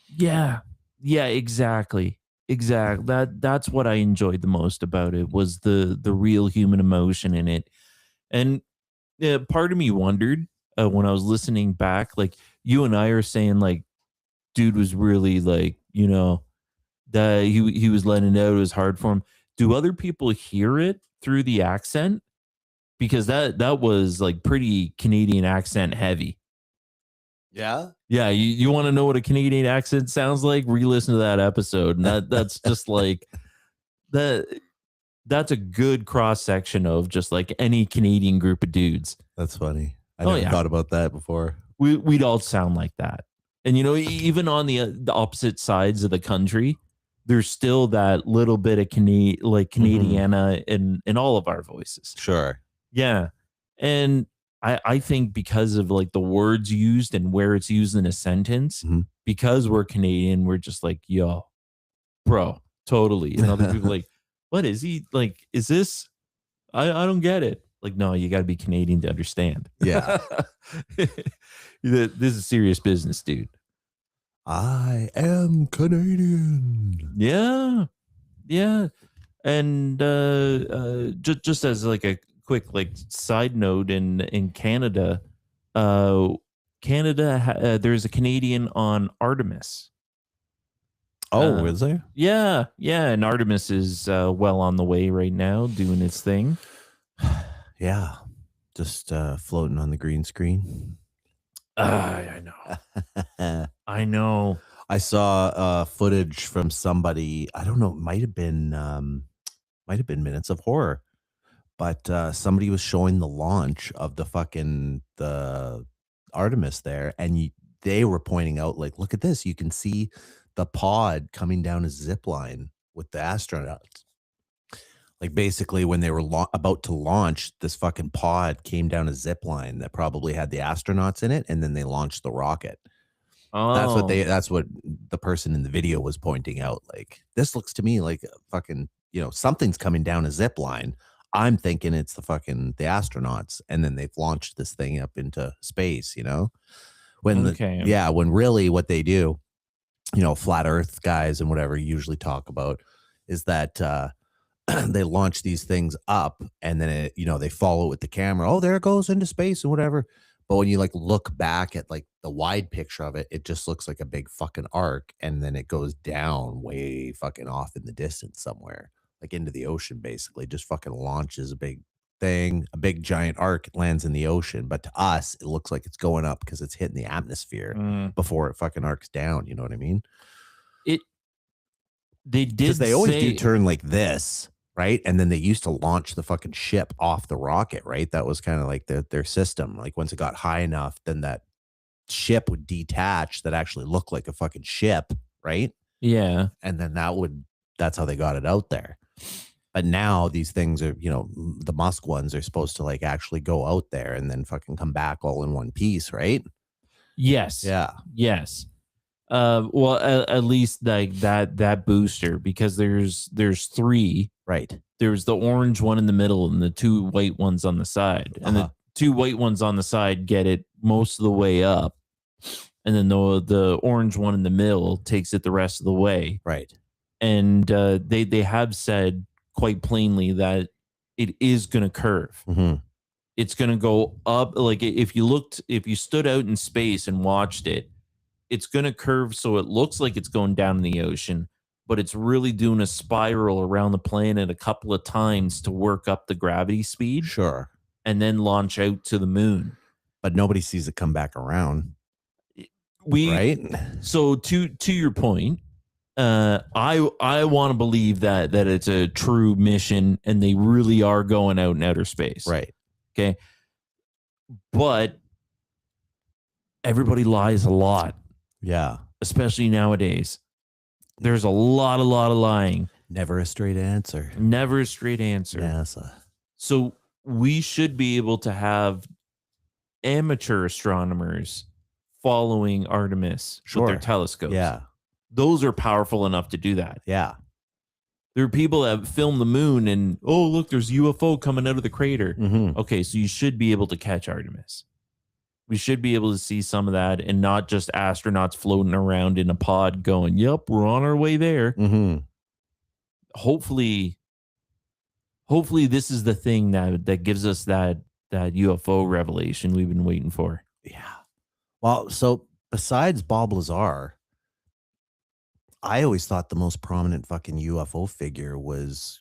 Yeah. Yeah, exactly. Exactly. That's what I enjoyed the most about it was the real human emotion in it. And part of me wondered when I was listening back, like you and I are saying, like, dude was really like, you know, that he was letting it out. It was hard for him. Do other people hear it through the accent? Because that was like pretty Canadian accent heavy. Yeah. Yeah, you want to know what a Canadian accent sounds like? Re-listen to that episode, and that's just like that. That's a good cross section of just like any Canadian group of dudes. That's funny. I Oh, never yeah. thought about that before. We'd all sound like that, and you know, even on the opposite sides of the country, there's still that little bit of Canadiana in all of our voices. Sure. Yeah, and I think because of like the words used and where it's used in a sentence, Mhm. because we're Canadian, we're just like, yo, bro, totally. And other people like, what is he like? Is this? I don't get it. Like, no, you got to be Canadian to understand. Yeah. This is serious business, dude. I am Canadian. Yeah, yeah. And just as like a quick like side note, in Canada, there's a Canadian on Artemis. Oh, is there? Yeah, and Artemis is well on the way right now, doing its thing. Yeah. Just floating on the green screen. I know. I know. I saw footage from somebody. I don't know. It might have been Minutes of Horror, but somebody was showing the launch of the Artemis there, and they were pointing out like, look at this. You can see the pod coming down a zip line with the astronauts. Like basically, when they were about to launch, this fucking pod came down a zip line that probably had the astronauts in it, and then they launched the rocket. Oh, That's what the person in the video was pointing out. Like, this looks to me like a fucking, you know, something's coming down a zip line. I'm thinking it's the astronauts, and then they've launched this thing up into space, you know? When really what they do, you know, flat earth guys and whatever usually talk about is that they launch these things up, and then they follow it with the camera. Oh, there it goes into space and whatever. But when you like look back at like the wide picture of it, it just looks like a big fucking arc, and then it goes down way fucking off in the distance somewhere, like into the ocean. Basically, just fucking launches a big thing, a big giant arc lands in the ocean. But to us, it looks like it's going up because it's hitting the atmosphere before it fucking arcs down. You know what I mean? They always do turn like this. Right. And then they used to launch the fucking ship off the rocket. Right. That was kind of like their system. Like once it got high enough, then that ship would detach that actually looked like a fucking ship. Right. Yeah. And then that's how they got it out there. But now these things are, you know, the Musk ones are supposed to like actually go out there and then fucking come back all in one piece. Right. Yes. Yeah. Yes. Well, at least like that booster, because there's three. Right. There's the orange one in the middle and the two white ones on the side. And the two white ones on the side get it most of the way up. And then the orange one in the middle takes it the rest of the way. Right. And they have said quite plainly that it is going to curve. Mm-hmm. It's going to go up. Like if you stood out in space and watched it, it's going to curve so it looks like it's going down in the ocean, but it's really doing a spiral around the planet a couple of times to work up the gravity speed. Sure. And then launch out to the moon. But nobody sees it come back around. Right? So to your point, I want to believe that it's a true mission and they really are going out in outer space. Right. Okay. But everybody lies a lot. Yeah. Especially nowadays. There's a lot of lying. Never a straight answer. Never a straight answer. NASA. So we should be able to have amateur astronomers following Artemis with their Sure. telescopes. Yeah. Those are powerful enough to do that. Yeah. There are people that film the moon and, oh, look, there's UFO coming out of the crater. Mm-hmm. Okay, so you should be able to catch Artemis. We should be able to see some of that and not just astronauts floating around in a pod going, yep, we're on our way there. Mm-hmm. Hopefully this is the thing that gives us that UFO revelation we've been waiting for. Yeah. Well, so besides Bob Lazar, I always thought the most prominent fucking UFO figure was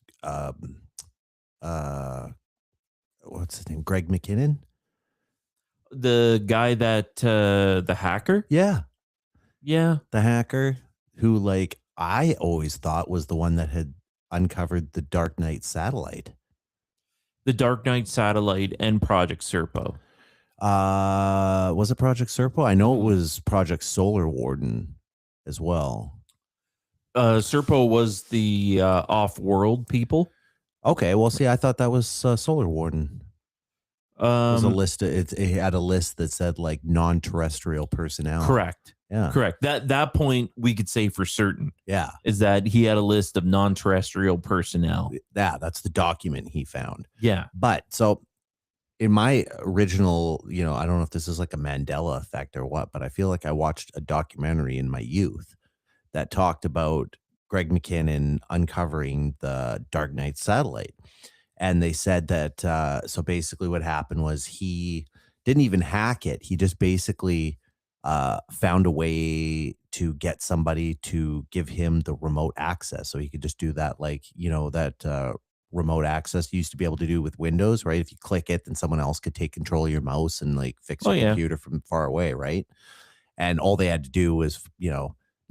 what's his name? Greg McKinnon? The guy that the hacker? Yeah. Yeah. The hacker who, like, I always thought was the one that had uncovered the Dark Knight satellite. The Dark Knight satellite and Project Serpo. Was it Project Serpo? I know it was Project Solar Warden as well. Serpo was the off-world people. Okay, well, see, I thought that was Solar Warden. It was a list. It had a list that said like non-terrestrial personnel. Correct. Yeah. Correct. That point we could say for certain. Yeah. Is that he had a list of non-terrestrial personnel. That's the document he found. Yeah. But so in my original, I don't know if this is like a Mandela effect or what, but I feel like I watched a documentary in my youth that talked about Greg McKinnon uncovering the Dark Knight satellite. And they said that, so basically what happened was he didn't even hack it. He just basically found a way to get somebody to give him the remote access. So he could just do that, like, that remote access you used to be able to do with Windows, right? If you click it, then someone else could take control of your mouse and like fix your computer from far away, right? And all they had to do was,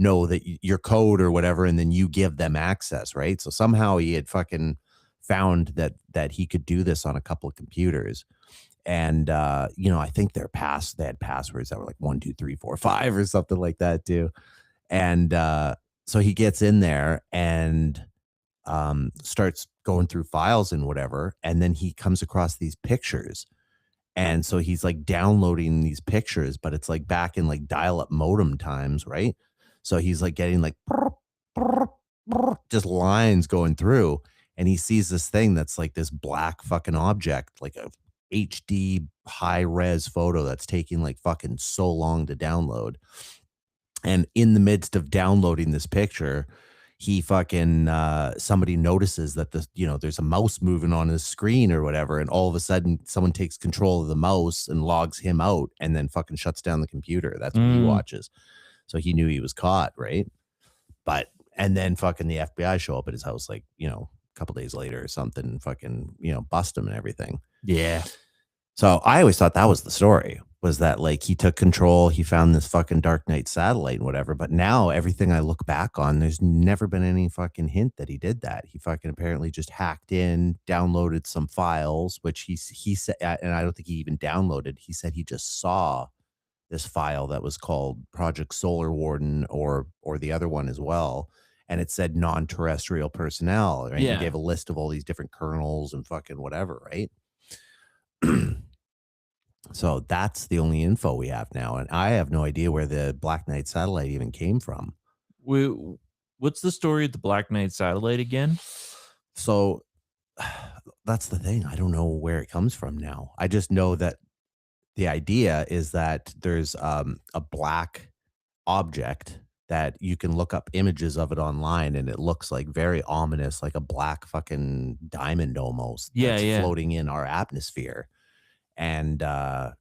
know that your code or whatever, and then you give them access, right? So somehow he had fucking found that he could do this on a couple of computers. And I think they had passwords that were like 1, 2, 3, 4, 5 or something like that too. And so he gets in there and starts going through files and whatever, and then he comes across these pictures. And so he's like downloading these pictures, but it's like back in like dial-up modem times, right? So he's like getting like just lines going through, and he sees this thing that's like this black fucking object, like a HD high res photo that's taking like fucking so long to download. And in the midst of downloading this picture, he fucking somebody notices that there's a mouse moving on his screen or whatever, and all of a sudden someone takes control of the mouse and logs him out and then fucking shuts down the computer. That's what he watches. So he knew he was caught, right? And then fucking the FBI show up at his house like, a couple days later or something, and fucking, bust him and everything. Yeah. So I always thought that was the story, was that like he took control, he found this fucking Dark Knight satellite and whatever. But now everything I look back on, there's never been any fucking hint that he did that. He fucking apparently just hacked in, downloaded some files, which he said, and I don't think he even downloaded. He said he just saw this file that was called Project Solar Warden or the other one as well. And it said non-terrestrial personnel, right? Yeah. He gave a list of all these different kernels and fucking whatever, right? So that's the only info we have now. And I have no idea where the Black Knight satellite even came from. What's the story of the Black Knight satellite again? So that's the thing. I don't know where it comes from now. I just know that the idea is that there's a black object that you can look up images of it online, and it looks like very ominous, like a black fucking diamond almost. That's floating in our atmosphere. And I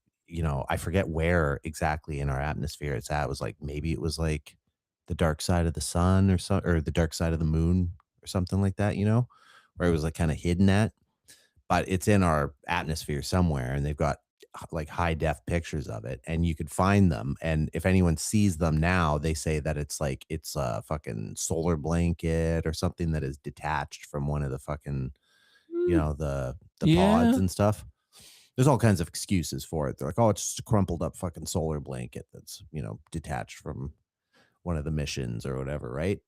forget where exactly in our atmosphere it's at. It was like, maybe it was like the dark side of the sun or the dark side of the moon or something like that, where it was like kind of hidden at. But it's in our atmosphere somewhere, and they've got like high def pictures of it, and you could find them. And if anyone sees them now, they say that it's a fucking solar blanket or something that is detached from one of the fucking, the pods and stuff. There's all kinds of excuses for it. They're like, oh, it's just a crumpled up fucking solar blanket that's, detached from one of the missions or whatever, right?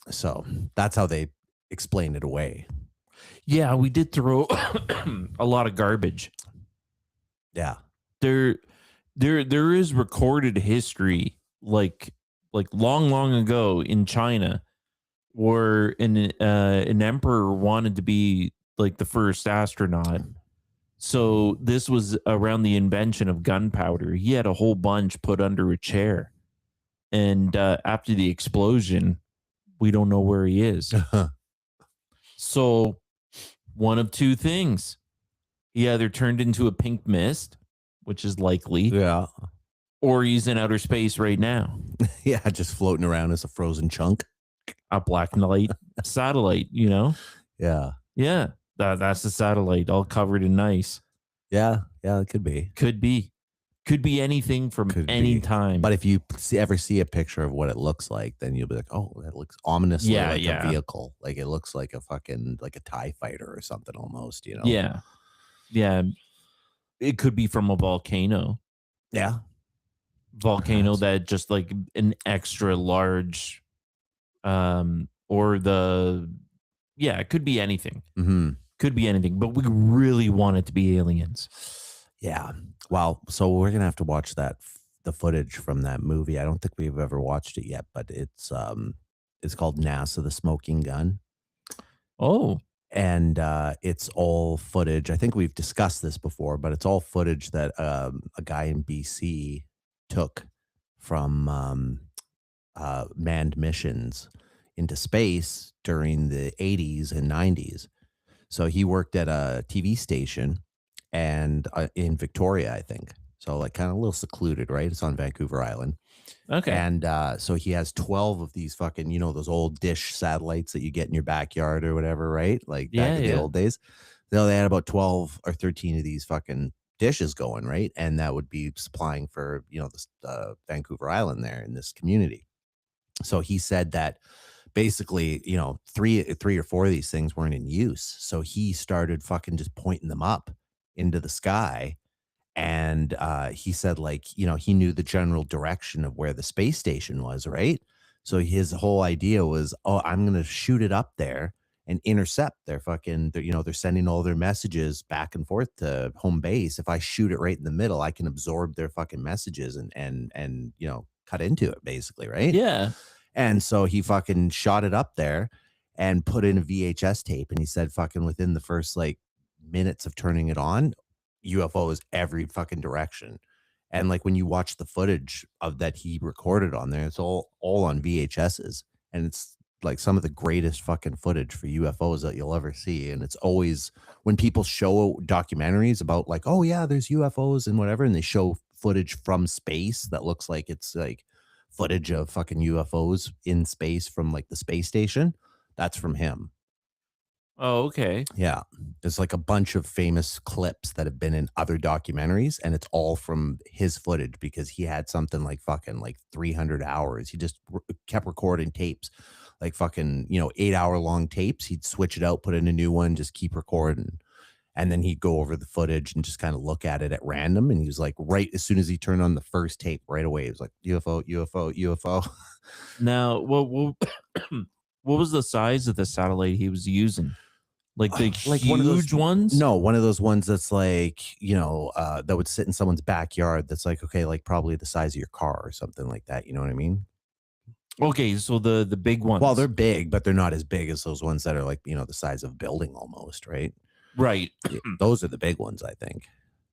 So that's how they explain it away. Yeah, we did throw a lot of garbage. Yeah. there is recorded history like long ago in China where an emperor wanted to be like the first astronaut. So this was around the invention of gunpowder. He had a whole bunch put under a chair, and after the explosion, we don't know where he is. So one of two things: he either turned into a pink mist, which is likely, Yeah. or he's in outer space right now. Yeah, just floating around as a frozen chunk. A black and white satellite, you know? Yeah. Yeah, that's the satellite, all covered in ice. Yeah. Yeah, it could be. Could be anything from Could any be. time. But if you ever see a picture of what it looks like, then you'll be like, oh, that looks ominously Yeah, like yeah. a vehicle. Like it looks like a fucking like a TIE fighter or something almost, you know? yeah, it could be from a volcano. Yeah. Volcano Perhaps. that just like an extra large, or it could be anything. Mm-hmm. Could be anything, but we really want it to be aliens. Yeah. Well, so we're gonna have to watch the footage from that movie. I don't think we've ever watched it yet, but it's called NASA: The Smoking Gun, Oh, and it's all footage. I think we've discussed this before, but it's all footage that a guy in BC took from manned missions into space during the 80s and 90s. So he worked at a TV station and in Victoria, I think. So like kind of a little secluded, right? It's on Vancouver Island. okay. And so he has 12 of these fucking, you know, those old dish satellites that you get in your backyard or whatever, right? Like back in the old days. So they had about 12 or 13 of these fucking dishes going, right? And that would be supplying for, you know, this Vancouver Island there in this community. So he said that basically, you know, three or four of these things weren't in use. So he started fucking just pointing them up into the sky. And he said, like, you know, he knew the general direction of where the space station was, right? So his whole idea was, oh, I'm going to shoot it up there and intercept their fucking, you know, they're sending all their messages back and forth to home base. If I shoot it right in the middle, I can absorb their fucking messages and you know, cut into it basically, right? Yeah. And so he fucking shot it up there and put in a VHS tape. And he said, fucking within the first like minutes of turning it on, UFOs every fucking direction. And like when you watch the footage of that he recorded on there, it's all on VHSs. And it's like some of the greatest fucking footage for UFOs that you'll ever see. And it's always when people show documentaries about like, oh yeah, there's UFOs and whatever, and they show footage from space that looks like it's like footage of fucking UFOs in space from like the space station. That's from him. Oh, okay. Yeah. There's like a bunch of famous clips that have been in other documentaries, and it's all from his footage because he had something like fucking like 300 hours. He just kept recording tapes, like fucking, you know, 8-hour long tapes. He'd switch it out, put in a new one, just keep recording. And then he'd go over the footage and just kind of look at it at random. And he was like, right as soon as he turned on the first tape, right away, he was like, UFO, UFO, UFO. Now, what was the size of the satellite he was using? Like the Like huge one of those ones? No, one of those ones that's like, you know, that would sit in someone's backyard. That's like, okay, like probably the size of your car or something like that. You know what I mean? Okay, so the big ones. Well, they're big, but they're not as big as those ones that are like, you know, the size of a building almost, right? right. Yeah, those are the big ones, I think.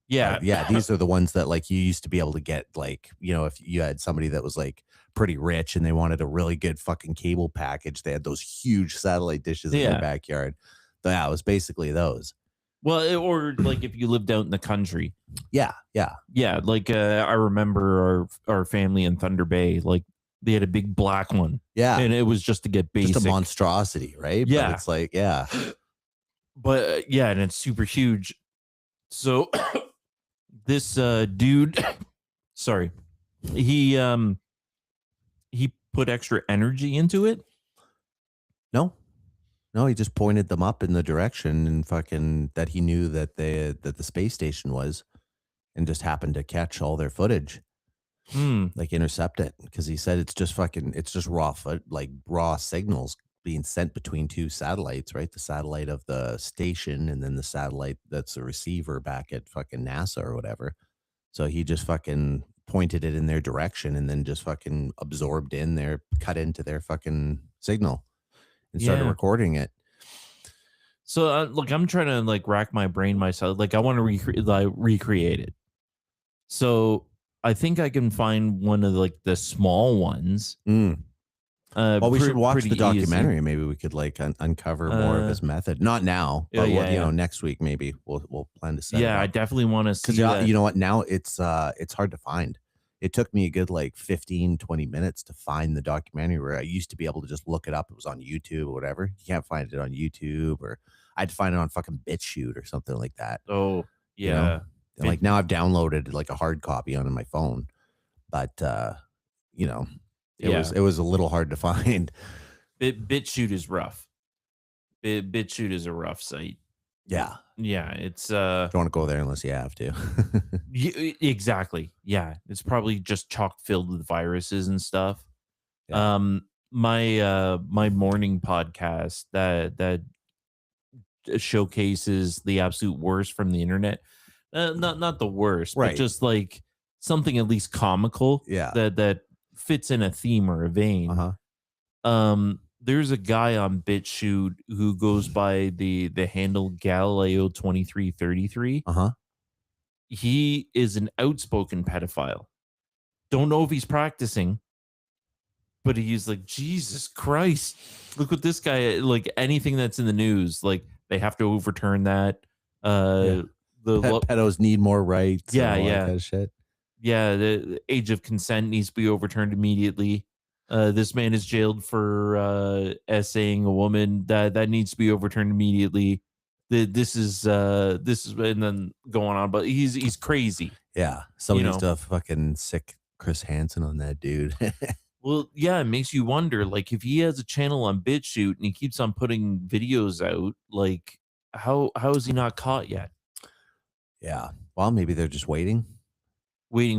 Yeah. Yeah, these are the ones that like you used to be able to get, like, you know, if you had somebody that was like pretty rich and they wanted a really good fucking cable package, they had those huge satellite dishes in Yeah. their backyard. Yeah, it was basically those. Well, or like if you lived out in the country. Yeah, yeah. Yeah, like I remember our family in Thunder Bay, like they had a big black one. Yeah. And it was just to get basic. Just a monstrosity, right? Yeah. But it's like, yeah. But yeah, and it's super huge. So this dude, sorry, he put extra energy into it. No, he just pointed them up in the direction and fucking that he knew that the space station was, and just happened to catch all their footage, like intercept it, because he said it's just raw signals being sent between two satellites, right? The satellite of the station and then the satellite that's a receiver back at fucking NASA or whatever. So he just fucking pointed it in their direction and then just fucking absorbed in their, cut into their fucking signal and started Yeah. recording it. So look, I'm trying to like rack my brain myself. Like I want to recreate it. So I think I can find one of like the small ones. Well, we should watch pretty the documentary. easy. Maybe we could like uncover more of his method. Not now, but yeah, you know, yeah. next week maybe we'll plan to set. Yeah, I definitely want to see that. You know what? Now it's hard to find. It took me a good like 15, 20 minutes to find the documentary where I used to be able to just look it up. It was on YouTube or whatever. You can't find it on YouTube, or I had to find it on fucking BitChute or something like that. Oh, yeah. You know? And like now I've downloaded like a hard copy onto my phone, but you know, it was a little hard to find. BitChute is rough. BitChute is a rough site. Yeah. Yeah, it's Don't want to go there unless you have to. exactly. Yeah, it's probably just chock filled with viruses and stuff. Yeah. My morning podcast that showcases the absolute worst from the internet. Not the worst, Right. but just like something at least comical. Yeah. That fits in a theme or a vein. There's a guy on BitChute who goes by the handle Galileo 2333. He is an outspoken pedophile. Don't know if he's practicing, but he's like, Jesus Christ, look what this guy, like anything that's in the news, like they have to overturn that. The pedos need more rights. Yeah, and all yeah. that kind of shit. Yeah, the age of consent needs to be overturned immediately. This man is jailed for essaying a woman. That needs to be overturned immediately. This is and then going on, but he's crazy. Yeah, somebody needs to fucking sick Chris Hansen on that dude. Well, yeah, it makes you wonder, like if he has a channel on BitChute and he keeps on putting videos out, like how is he not caught yet? Yeah, well, maybe they're just waiting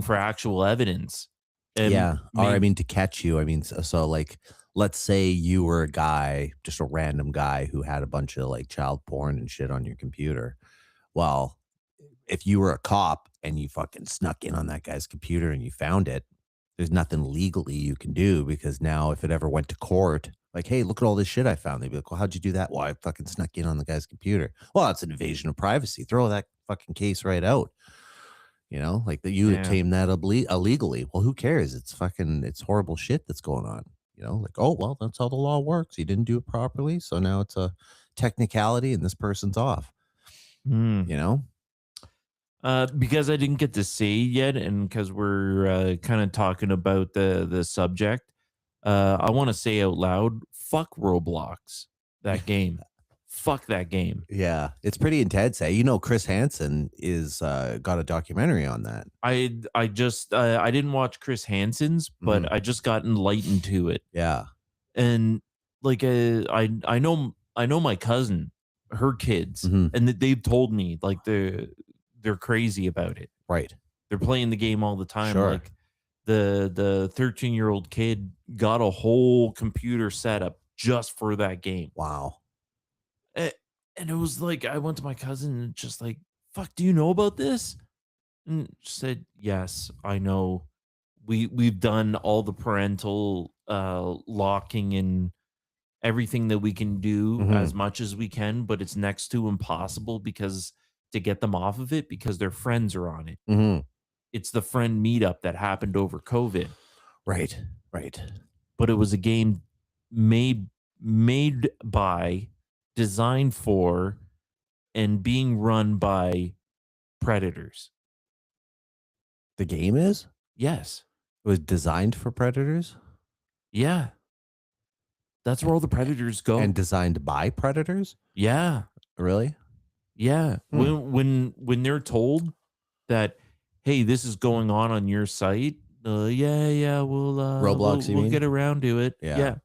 for actual evidence. And yeah, or I mean to catch you. I mean, so like, let's say you were a guy, just a random guy who had a bunch of like child porn and shit on your computer. Well, if you were a cop and you fucking snuck in on that guy's computer and you found it, there's nothing legally you can do, because now if it ever went to court, like, hey, look at all this shit I found, they'd be like, well, how'd you do that? Well, I fucking snuck in on the guy's computer. Well, that's an invasion of privacy. Throw that fucking case right out. You know, like that you obtained that illegally. Well, who cares? It's horrible shit that's going on. You know, like, oh, well, that's how the law works. You didn't do it properly. So now it's a technicality and this person's off. You know? Because I didn't get to say yet, and because we're kind of talking about the subject, I want to say out loud, fuck Roblox, that game. Fuck that game. Yeah, it's pretty intense. You know, Chris Hansen is got a documentary on that. I just I didn't watch Chris Hansen's, but I just got enlightened to it. Yeah, and like I know my cousin, her kids, and they've told me like they're crazy about it. Right, they're playing the game all the time. Sure. Like the 13-year-old kid got a whole computer setup just for that game. Wow. And it was like, I went to my cousin and just like, fuck, do you know about this? And she said, yes, I know. We've done all the parental locking and everything that we can do as much as we can, but it's next to impossible because to get them off of it because their friends are on it. It's the friend meetup that happened over COVID. Right. But it was a game made by, designed for, and being run by predators. The game is? Yes. It was designed for predators? Yeah. That's where all the predators go. And designed by predators? Yeah. Really? Yeah. When they're told that, hey, this is going on your site, we'll Roblox, we'll get around to it. Yeah.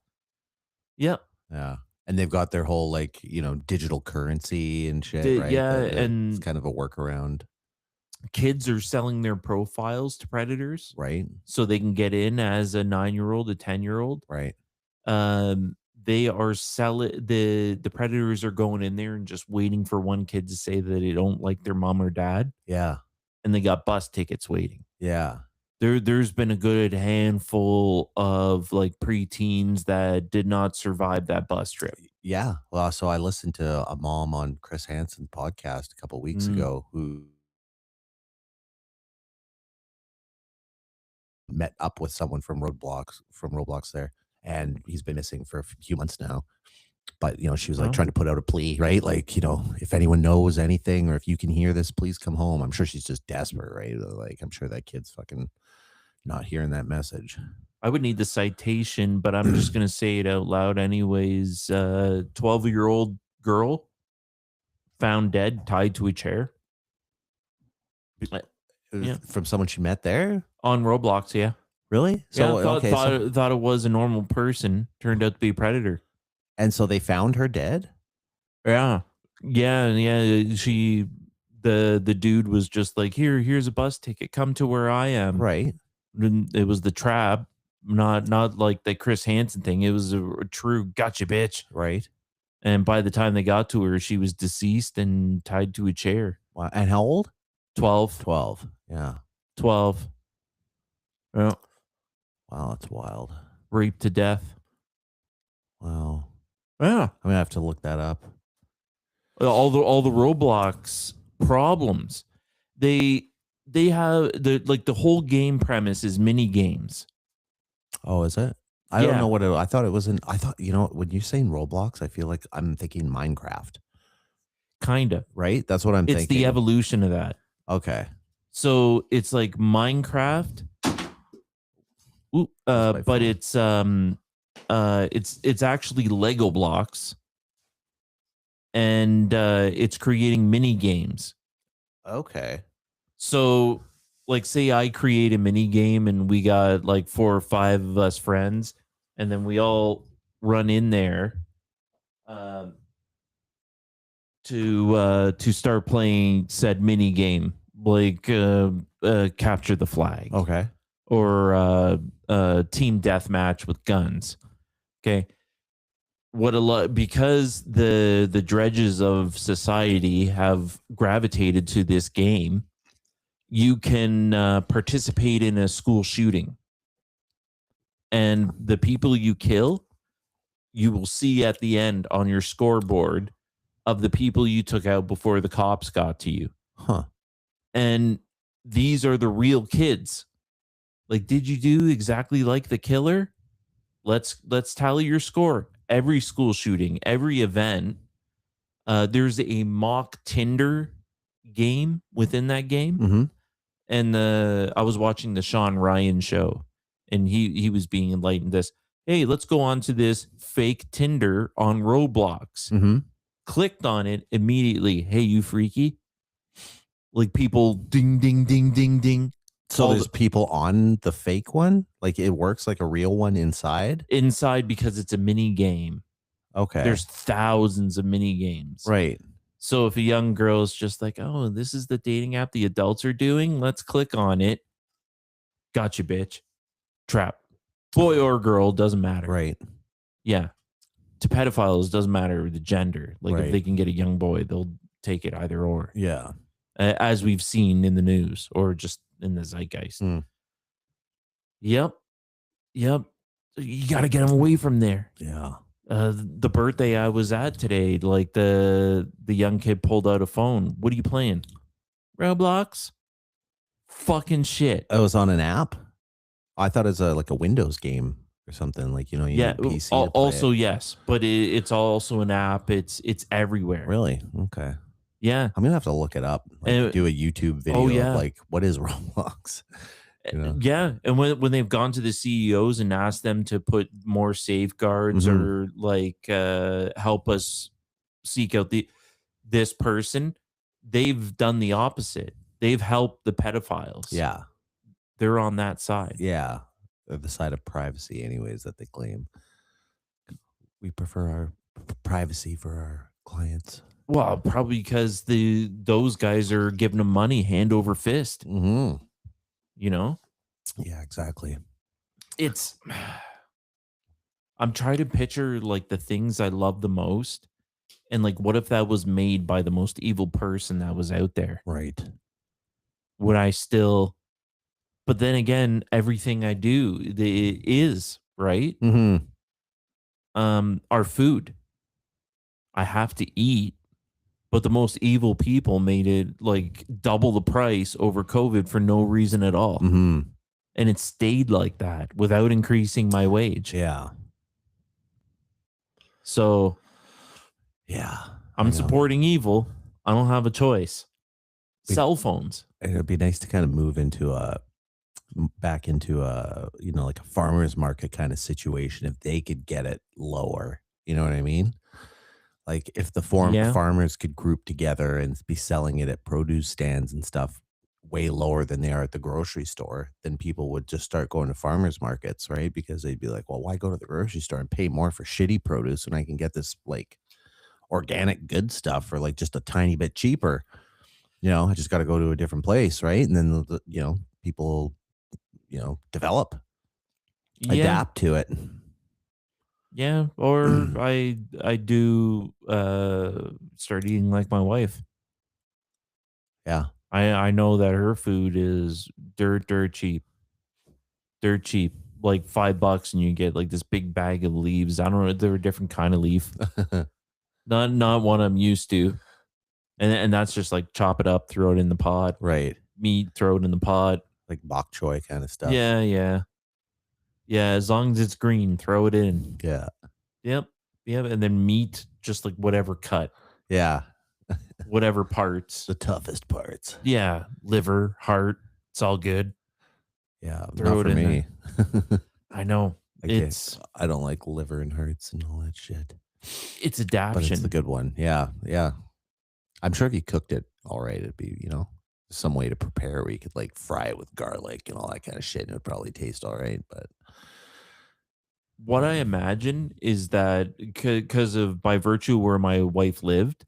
And they've got their whole like, you know, digital currency and shit, right? And it's kind of a workaround. Kids are selling their profiles to predators, right? So they can get in as a 9-year-old, a 10-year-old, right? They are selling the predators are going in there and just waiting for one kid to say that they don't like their mom or dad. Yeah. and they got bus tickets waiting. Yeah. There's been a good handful of like preteens that did not survive that bus trip. Yeah. Well, so I listened to a mom on Chris Hansen's podcast a couple weeks ago who met up with someone from Roblox there, and he's been missing for a few months now. But she was like trying to put out a plea, right? Like, if anyone knows anything or if you can hear this, please come home. I'm sure she's just desperate, right? Like, I'm sure that kid's fucking not hearing that message. I would need the citation, but I'm just going to say it out loud anyways. 12-year-old girl found dead, tied to a chair. Yeah. From someone she met there? On Roblox, yeah. Really? So, yeah, thought it was a normal person. Turned out to be a predator. And so they found her dead? Yeah. Yeah. The dude was just like, here's a bus ticket. Come to where I am. Right. It was the trap, not like the Chris Hansen thing. It was a true gotcha, bitch. Right. And by the time they got to her, she was deceased and tied to a chair. Wow. And how old? 12. 12. Yeah. 12. Yeah. Wow, that's wild. Raped to death. Wow. Yeah. I'm gonna have to look that up. All the Roblox problems. They have the whole game premise is mini games. Oh, is it? I don't know what it. I thought it was I thought when you're saying Roblox, I feel like I'm thinking Minecraft. Kinda. Right? That's what I'm thinking. It's the evolution of that. Okay. So it's like Minecraft. But it's actually Lego blocks, and it's creating mini games. Okay. So, like, say I create a mini game, and we got like 4 or 5 of us friends, and then we all run in there to start playing said mini game, like capture the flag. Okay. Or team deathmatch with guns. Okay. Because the dredges of society have gravitated to this game, you can participate in a school shooting. And the people you kill, you will see at the end on your scoreboard of the people you took out before the cops got to you. Huh. And these are the real kids. Like, did you do exactly like the killer? Let's tally your score. Every school shooting, every event, there's a mock Tinder game within that game. Mm-hmm. And I was watching the Sean Ryan show, and he was being enlightened. This, hey, let's go on to this fake Tinder on Roblox. Mm-hmm. Clicked on it immediately. Hey, you freaky? Like, people ding, ding, ding, ding, ding. So there's people on the fake one? Like, it works like a real one inside? Inside, because it's a mini game. Okay. There's thousands of mini games. Right. So if a young girl is just like, oh, this is the dating app the adults are doing, let's click on it. Gotcha, bitch. Trap. Boy or girl, doesn't matter. Right. Yeah. To pedophiles, doesn't matter the gender. Like, if they can get a young boy, they'll take it either or. Yeah. As we've seen in the news or just in the zeitgeist. Yep. You got to get them away from there. Yeah. The birthday I was at today, like the young kid pulled out a phone. What are you playing? Roblox? Fucking shit. Oh, it was on an app? I thought it was like a Windows game or something. Like, you need a PC to play also it. yes, but it's also an app. It's everywhere. Really? Okay. Yeah. I'm gonna have to look it up. Like, do a YouTube video of like, what is Roblox? Yeah. And when they've gone to the CEOs and asked them to put more safeguards or like help us seek out this person, they've done the opposite. They've helped the pedophiles. Yeah. They're on that side. Yeah. They're the side of privacy anyways that they claim. We prefer our privacy for our clients. Well, probably because those guys are giving them money hand over fist. Mm-hmm. You know? Yeah, exactly. I'm trying to picture like the things I love the most. And like, what if that was made by the most evil person that was out there? Right. would I still? But then again, everything I do is right. Mm-hmm. Our food. I have to eat, but the most evil people made it like double the price over COVID for no reason at all. Mm-hmm. And it stayed like that without increasing my wage. Yeah. So Yeah. I'm supporting evil. I don't have a choice. Big- Cell phones. It'd be nice to kind of move back into a, like a farmer's market kind of situation if they could get it lower. You know what I mean? Like if the Yeah. farmers could group together and be selling it at produce stands and stuff way lower than they are at the grocery store, then people would just start going to farmers markets, right? Because they'd be like, well, why go to the grocery store and pay more for shitty produce when I can get this like organic good stuff for like just a tiny bit cheaper? I just got to go to a different place, right? And then people, develop, Yeah. adapt to it. Yeah. Or I do start eating like my wife. Yeah. I know that her food is dirt cheap. Dirt cheap. Like $5 and you get like this big bag of leaves. I don't know, they're a different kind of leaf. Not one I'm used to. And that's just like chop it up, throw it in the pot. Right. Meat, throw it in the pot. Like bok choy kind of stuff. Yeah, yeah. Yeah, as long as it's green, throw it in. Yeah. Yep. Yep. And then meat, just like whatever cut. Yeah. Whatever parts. The toughest parts. Yeah. Liver, heart. It's all good. Yeah. Throw not it for in me. I know. I don't like liver and hearts and all that shit. It's adaptation. But it's the good one. Yeah. Yeah. I'm sure if you cooked it all right, it'd be, some way to prepare where you could like fry it with garlic and all that kind of shit. And it would probably taste all right. But what I imagine is that because of by virtue where my wife lived,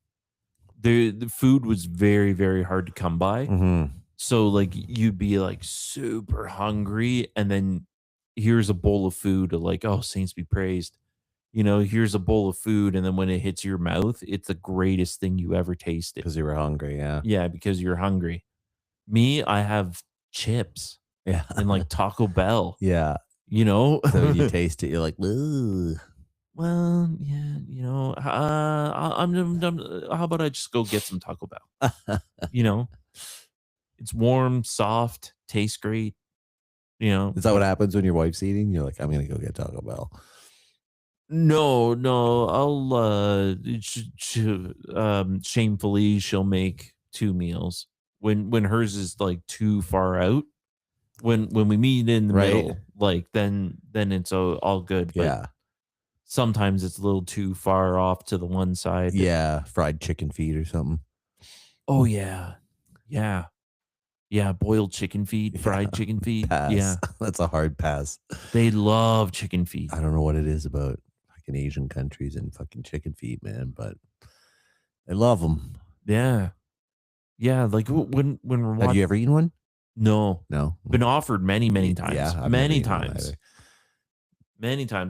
the food was very, very hard to come by. mm-hmm. So like you'd be like super hungry, and then here's a bowl of food, like, oh, saints be praised. Here's a bowl of food, and then when it hits your mouth, it's the greatest thing you ever tasted. Because you were hungry, yeah. Yeah, because you're hungry. Me, I have chips. Yeah. And like Taco Bell. Yeah. So you taste it, you're like, ugh. Well, yeah, I'm how about I just go get some Taco Bell? It's warm, soft, tastes great. Is that what happens when your wife's eating? You're like, I'm gonna go get Taco Bell. No, I'll shamefully she'll make 2 meals when hers is like too far out. When we meet in the middle, like then it's all good. But yeah. Sometimes it's a little too far off to the one side. Yeah, fried chicken feet or something. Oh yeah. Yeah. Yeah, boiled chicken feet, fried chicken feet. Pass. Yeah. That's a hard pass. They love chicken feet. I don't know what it is about fucking Asian countries and fucking chicken feet, man, but they love them. Yeah. Yeah, like when we're watching. Have you ever eaten one? No. Been offered many times. Yeah, many times.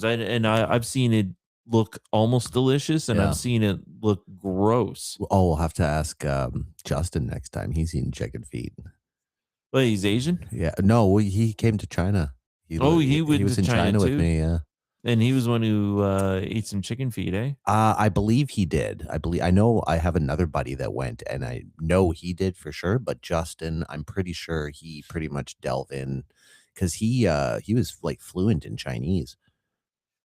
I've seen it look almost delicious, and I've seen it look gross. Oh, we'll have to ask Justin next time. He's eating chicken feet. But he's Asian? Yeah. No, he came to China. He was in China with me. Yeah. And he was one who ate some chicken feet, eh? I believe he did. I know I have another buddy that went, and I know he did for sure. But Justin, I'm pretty sure he pretty much delved in because he was like fluent in Chinese,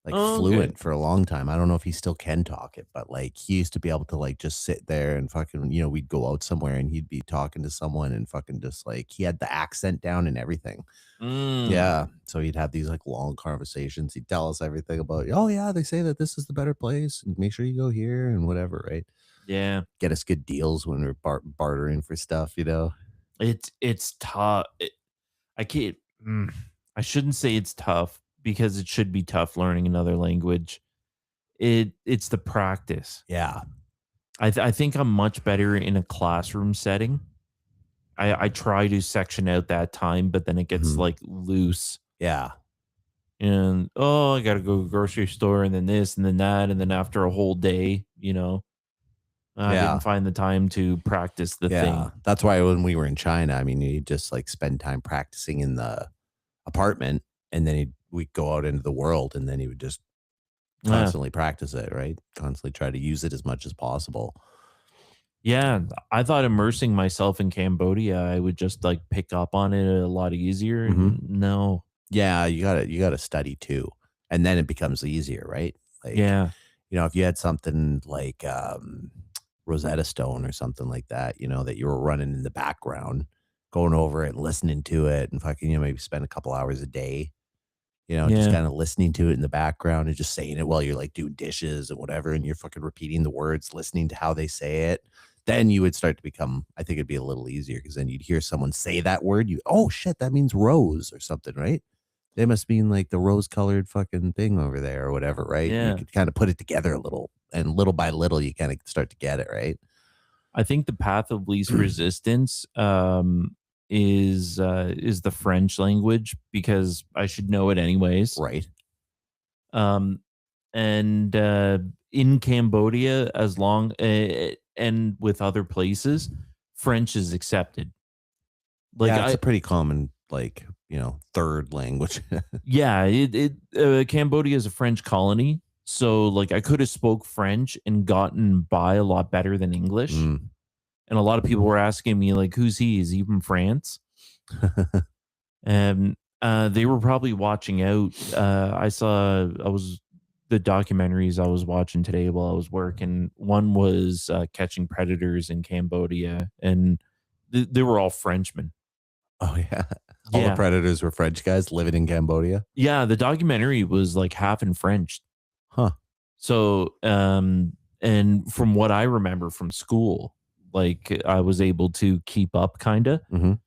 like fluent for a long time. I don't know if he still can talk it, but like he used to be able to like just sit there and fucking, we'd go out somewhere and he'd be talking to someone and fucking just like he had the accent down and everything. Yeah. So he'd have these like long conversations. He'd tell us everything about, oh yeah, they say that this is the better place and make sure you go here and whatever, right? Yeah. Get us good deals when we're bartering for stuff, It's tough. I shouldn't say it's tough because it should be tough learning another language. It's the practice. Yeah. I think I'm much better in a classroom setting. I try to section out that time, but then it gets like loose. Yeah. And I gotta go to the grocery store and then this and then that. And then after a whole day, I Yeah. didn't find the time to practice the thing. That's why when we were in China, I mean, you just like spend time practicing in the apartment, and then we'd go out into the world, and then he would just Yeah. constantly practice it, right? Constantly try to use it as much as possible. Yeah, I thought immersing myself in Cambodia, I would just like pick up on it a lot easier. No. Yeah, you gotta study too, and then it becomes easier, right? Like, Yeah. if you had something like Rosetta Stone or something like that, that you were running in the background, going over it, listening to it, and fucking, maybe spend a couple hours a day, just Yeah. kind of listening to it in the background and just saying it while you're like doing dishes and whatever, and you're fucking repeating the words, listening to how they say it. Then you would start to become, I think it'd be a little easier because then you'd hear someone say that word, oh shit, that means rose or something, right? They must mean like the rose colored fucking thing over there or whatever, right? You Yeah. could kind of put it together a little, and little by little, you kind of start to get it, right? I think the path of least resistance is the French language because I should know it anyways. Right. And in Cambodia, as long and with other places, French is accepted. Like Yeah, it's a pretty common, like, third language. yeah, Cambodia is a French colony, so like I could have spoke French and gotten by a lot better than English. Mm. And a lot of people were asking me like, "Who's he? Is he from France?" And they were probably watching out. The documentaries I was watching today while I was working. One was Catching Predators in Cambodia, and they were all Frenchmen. Oh yeah. All the Yeah. predators were French guys living in Cambodia. Yeah, the documentary was like half in French. Huh. So, and from what I remember from school, like I was able to keep up kind of. Mhm.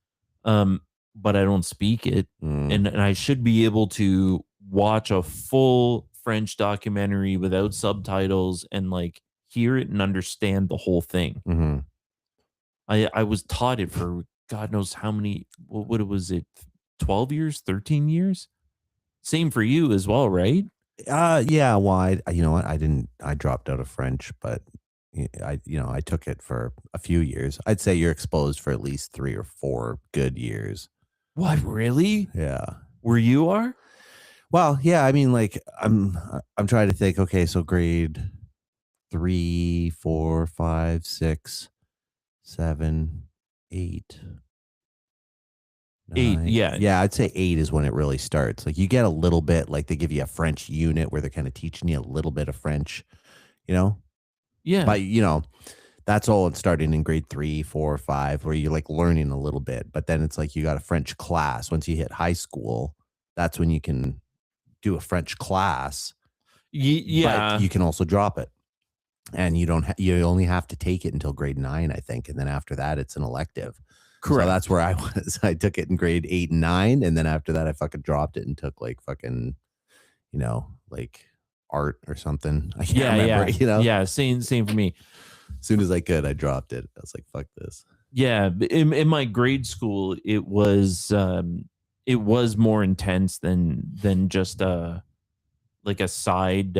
But I don't speak it. Mm. And I should be able to watch a full French documentary without subtitles and like hear it and understand the whole thing. Mhm. I was taught it for God knows how many, what was it, 12 years, 13 years? Same for you as well, right? Yeah, well, you know what? I dropped out of French, but I took it for a few years. I'd say you're exposed for at least 3 or 4 good years. What, really? Yeah. Where you are? Well, yeah, I mean, like, I'm trying to think, okay, so grade 3, 4, 5, 6, 7, 8. 8, 9. yeah. Yeah, I'd say 8 is when it really starts. Like, you get a little bit, like, they give you a French unit where they're kind of teaching you a little bit of French, Yeah. But, that's all starting in grade 3, 4, 5, where you're like learning a little bit. But then it's like you got a French class. Once you hit high school, that's when you can do a French class. Yeah. But you can also drop it. And you only have to take it until grade 9, I think. And then after that, it's an elective. Correct. So that's where I was. I took it in grade 8 and 9. And then after that, I fucking dropped it and took like fucking, like art or something. I can't remember, Yeah, same for me. As soon as I could, I dropped it. I was like, fuck this. Yeah, in my grade school, it was more intense than just like a side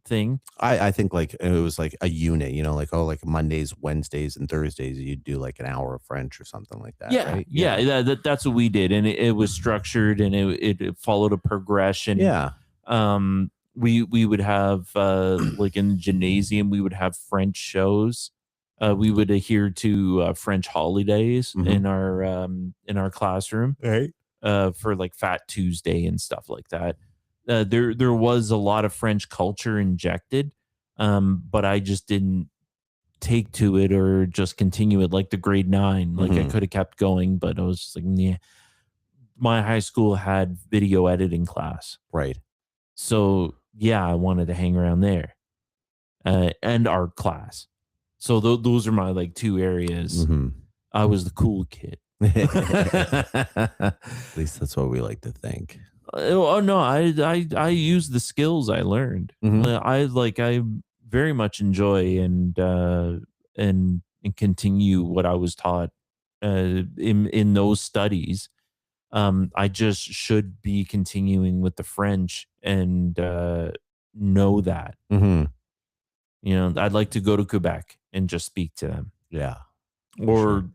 thing. I think like it was like a unit, like like Mondays, Wednesdays, and Thursdays you'd do like an hour of French or something like that. Yeah, right? yeah, that's what we did, and it was structured and it followed a progression. Yeah. We would have like in the gymnasium, we would have French shows. We would adhere to French holidays in our classroom, Right. for like Fat Tuesday and stuff like that. There was a lot of French culture injected, but I just didn't take to it or just continue it like the grade 9. Like I could have kept going, but I was just like, yeah. My high school had video editing class, Right. so yeah, I wanted to hang around there, and art class. So those are my like 2 areas. I was the cool kid. At least that's what we like to think. Oh no, I use the skills I learned. I very much enjoy and continue what I was taught in those studies. I just should be continuing with the French and know that. You know, I'd like to go to Quebec and just speak to them, Yeah. or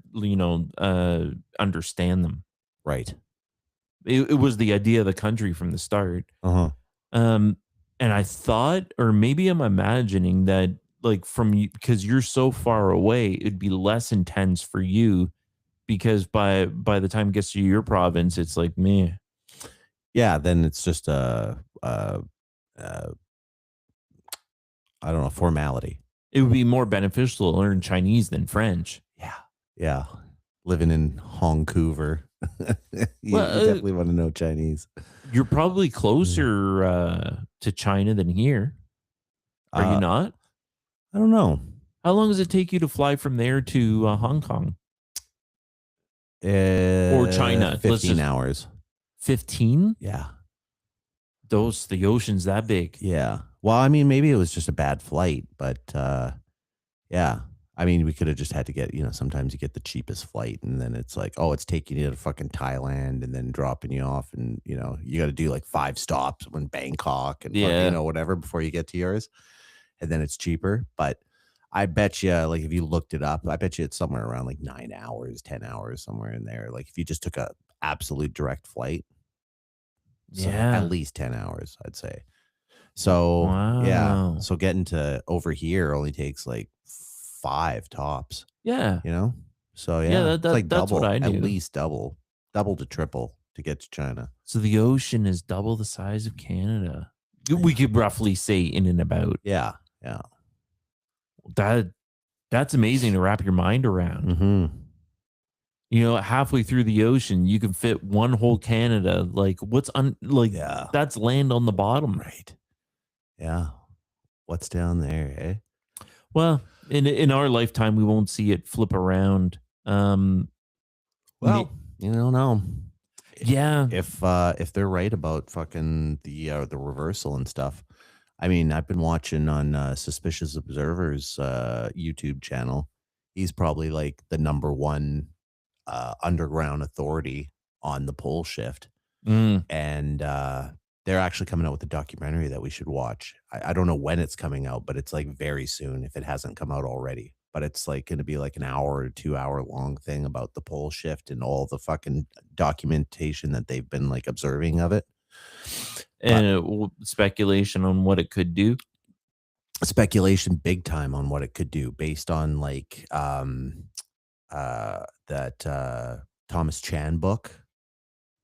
understand them. Right. It was the idea of the country from the start. Uh-huh. And I thought, or maybe I'm imagining that, like, from you, because you're so far away, it'd be less intense for you, because by the time it gets to your province, it's like meh. Yeah, then it's just uh I don't know, formality. It would be more beneficial to learn Chinese than French. Yeah. Yeah. Living in Vancouver. you Well, definitely want to know Chinese. you're probably closer to China than here. Are you Uh, not? I don't know. How long does it take you to fly from there to Hong Kong or China? 15 hours. 15? Yeah. The ocean's that big. Yeah. Well, I mean, maybe it was just a bad flight, but yeah. I mean, we could have just had to get, sometimes you get the cheapest flight and then it's like, oh, it's taking you to fucking Thailand and then dropping you off and, you got to do like 5 stops in Bangkok and, Yeah. whatever before you get to yours. And then it's cheaper. But I bet you, like, if you looked it up, I bet you it's somewhere around like 9 hours, 10 hours, somewhere in there. Like, if you just took a absolute direct flight. So Yeah. at least 10 hours, I'd say. So, yeah. Wow. So getting to over here only takes like 5 tops, Yeah. So, Yeah, yeah, it's like that's what double, I at knew. least double to triple to get to China. So the ocean is double the size of Canada. We could roughly say in and about. Yeah. Yeah. That's amazing to wrap your mind around. Mm-hmm. Halfway through the ocean, you can fit one whole Canada. Like, Yeah. that's land on the bottom. Right. Yeah. What's down there, eh? Well, in our lifetime, we won't see it flip around. Well, you don't know. Yeah. If they're right about fucking the reversal and stuff. I mean, I've been watching on Suspicious Observer's YouTube channel. He's probably like the number one underground authority on the pole shift. And they're actually coming out with a documentary that we should watch. I don't know when it's coming out, but it's like very soon if it hasn't come out already. But it's like going to be like an hour or 2 hour long thing about the pole shift and all the fucking documentation that they've been like observing of it. And speculation on what it could do. Speculation big time on what it could do based on like that Thomas Chan book,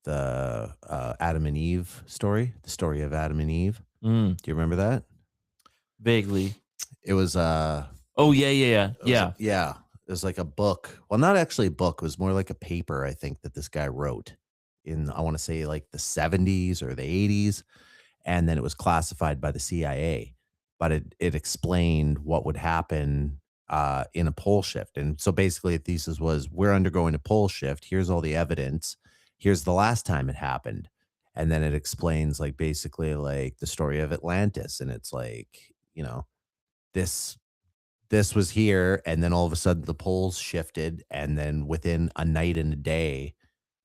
the Adam and Eve story, the story of Adam and Eve. Do you remember that? Vaguely. It was oh yeah. It was like a book. Well, not actually a book. It was more like a paper, I think, that this guy wrote in, I want to say like the 70s or the 80s. And then it was classified by the CIA, but it explained what would happen in a pole shift. And so basically the thesis was, we're undergoing a pole shift. Here's all the evidence. Here's the last time it happened. And then it explains like basically like the story of Atlantis. And it's like, this was here, and then all of a sudden the poles shifted, and then within a night and a day,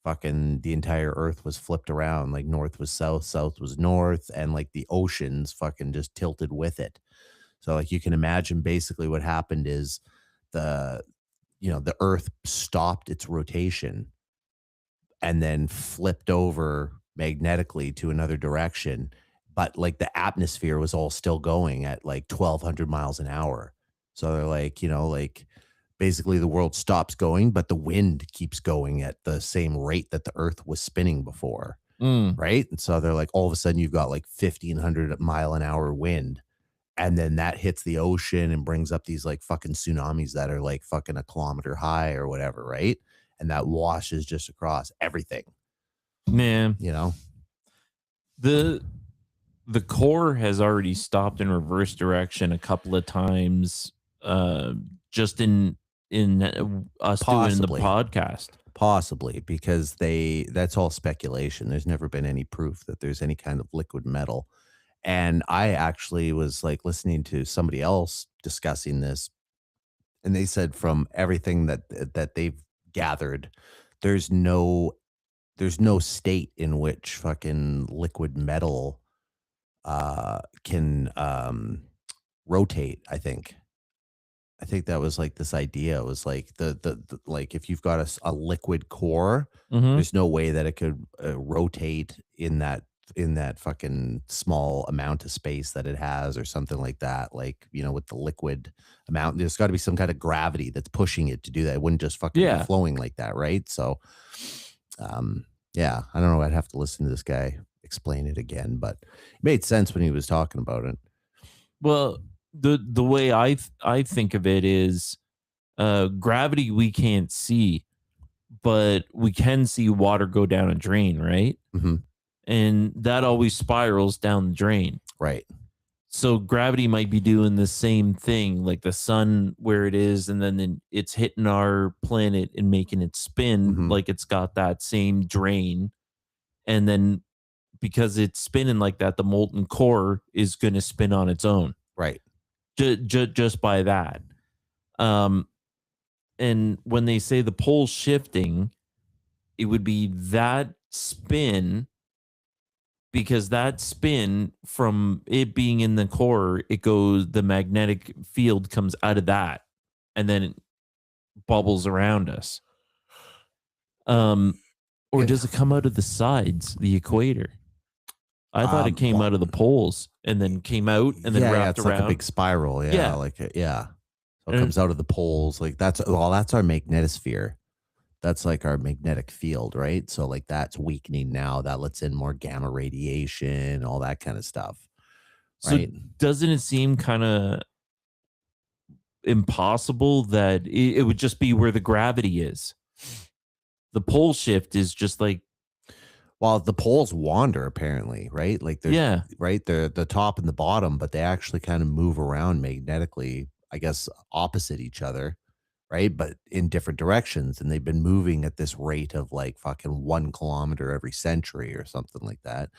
fucking the entire earth was flipped around. Like north was south, south was north, and like the oceans fucking just tilted with it. So like you can imagine basically what happened is the earth stopped its rotation and then flipped over magnetically to another direction. But like the atmosphere was all still going at like 1,200 miles an hour. So they're like, like basically the world stops going, but the wind keeps going at the same rate that the earth was spinning before. Right. And so they're like, all of a sudden you've got like 1,500 mile an hour wind. And then that hits the ocean and brings up these like fucking tsunamis that are like fucking a kilometer high or whatever. Right. And that washes just across everything. Man. The core has already stopped in reverse direction a couple of times, just in us Possibly. doing the podcast. Possibly, because that's all speculation. There's never been any proof that there's any kind of liquid metal. And I actually was like listening to somebody else discussing this, and they said from everything that they've gathered, there's no state in which fucking liquid metal can rotate. I think that was like this idea. It was like the like if you've got a liquid core, Mm-hmm. there's no way that it could rotate in that fucking small amount of space that it has or something like that. Like, you know, with the liquid amount, there's got to be some kind of gravity that's pushing it to do that. It wouldn't just fucking Yeah. be flowing like that, right? So, yeah, I don't know. I'd have to listen to this guy explain it again, but it made sense when he was talking about it. Well, the way I think of it is gravity we can't see, but we can see water go down a drain, right? Mm-hmm. And that always spirals down the drain. Right. So gravity might be doing the same thing, like the sun where it is, and then it's hitting our planet and making it spin Mhm. like it's got that same drain. And then because it's spinning like that, the molten core is going to spin on its own. Right. Just by that. And when they say the pole shifting, it would be that spin, because that spin from it being in the core, the magnetic field comes out of that and then it bubbles around us. Or does it come out of the sides, the equator? I thought it came out of the poles and then came out and then wrapped it's around. like a big spiral. Yeah, Yeah. like yeah. So it And- comes out of the poles. Like that's our magnetosphere. That's like our magnetic field, right? So like that's weakening now. That lets in more gamma radiation, all that kind of stuff. So Right. doesn't it seem kind of impossible that it would just be where the gravity is? The pole shift is just like, Well, the poles wander apparently, right? Like they're yeah, right, they're the top and the bottom, but they actually kind of move around magnetically, I guess, opposite each other, right? But in different directions. And they've been moving at this rate of like fucking 1 kilometer every century or something like that.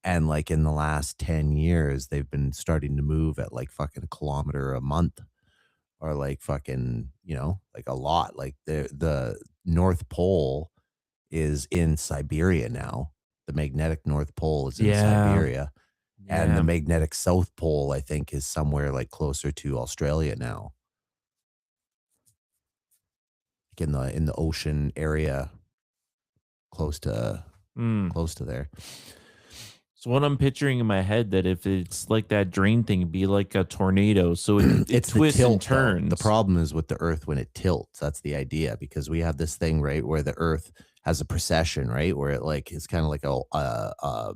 And like in the last 10 years, they've been starting to move at like fucking a kilometer a month or like fucking, you know, like a lot. Like the North Pole is in Siberia now. The magnetic North Pole is in Yeah. Siberia. And yeah. the magnetic South Pole, I think, is somewhere like closer to Australia now. Like in the ocean area, close to there. So what I'm picturing in my head, that if it's like that drain thing, it'd be like a tornado. So it It's the twists and tilt, though. turns. The problem is with the Earth when it tilts. That's the idea, because we have this thing, right, where the Earth has a precession, right, where it like is kind of like a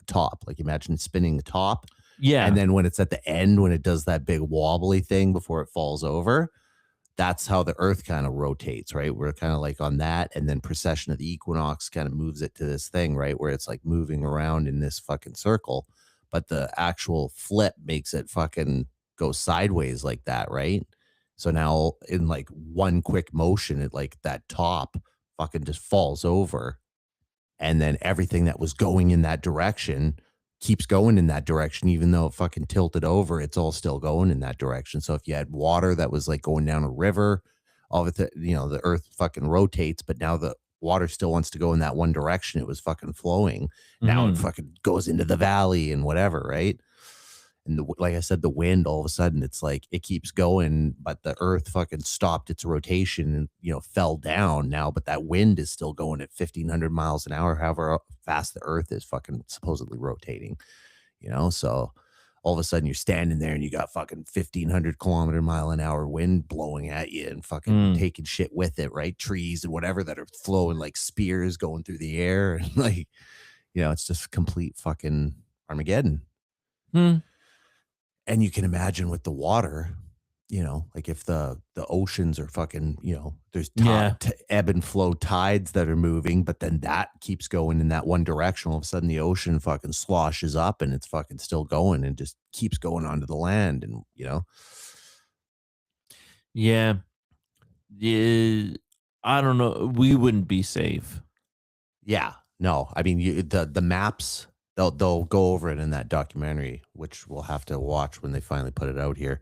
top. Like imagine spinning the top, Yeah. and then when it's at the end, when it does that big wobbly thing before it falls over, that's how the Earth kind of rotates, right? We're kind of like on that, and then precession of the equinox kind of moves it to this thing, right, where it's like moving around in this fucking circle, but the actual flip makes it fucking go sideways like that, right? So now in like one quick motion, it like that top fucking just falls over, and then everything that was going in that direction keeps going in that direction, even though it fucking tilted over, it's all still going in that direction. So if you had water that was like going down a river, all of it, you know, the Earth fucking rotates, but now the water still wants to go in that one direction. It was fucking flowing. Now it Mhm. fucking goes into the valley and whatever, right? And like I said, the wind, all of a sudden, it's like it keeps going, but the Earth fucking stopped its rotation and, you know, fell down now. But that wind is still going at 1,500 miles an hour, however fast the Earth is fucking supposedly rotating, you know? So all of a sudden you're standing there and you got fucking 1,500 km/h wind blowing at you and fucking taking shit with it, right? Trees and whatever that are flowing like spears going through the air. And like, you know, it's just complete fucking Armageddon. Hmm. And you can imagine with the water, you know, like if the oceans are fucking, you know, there's Yeah. ebb and flow tides that are moving, but then that keeps going in that one direction. All of a sudden the ocean fucking sloshes up and it's fucking still going and just keeps going onto the land. And, you know, Yeah. Yeah. I don't know. We wouldn't be safe. yeah, no, I mean, the maps, they'll go over it in that documentary, which we'll have to watch when they finally put it out here.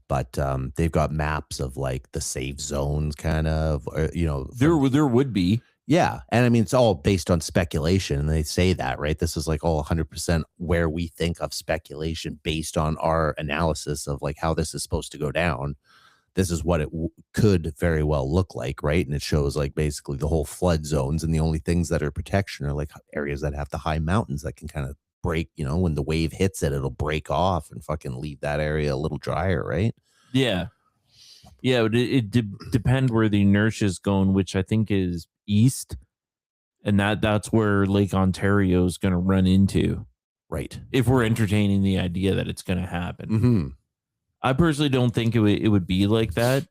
But they've got maps of like the safe zones, kind of, or, you know, There would be. Yeah. And I mean, it's all based on speculation. And they say that, right? This is like all 100% where we think of speculation based on our analysis of like how this is supposed to go down. This is what it could very well look like, right? And it shows like basically the whole flood zones. And the only things that are protection are like areas that have the high mountains that can kind of break, you know, when the wave hits it, it'll break off and fucking leave that area a little drier, right? Yeah. Yeah, it depend where the inertia is going, which I think is east, and that's where Lake Ontario is going to run into. Right. If we're entertaining the idea that it's going to happen, Mm-hmm. I personally don't think it would be like that.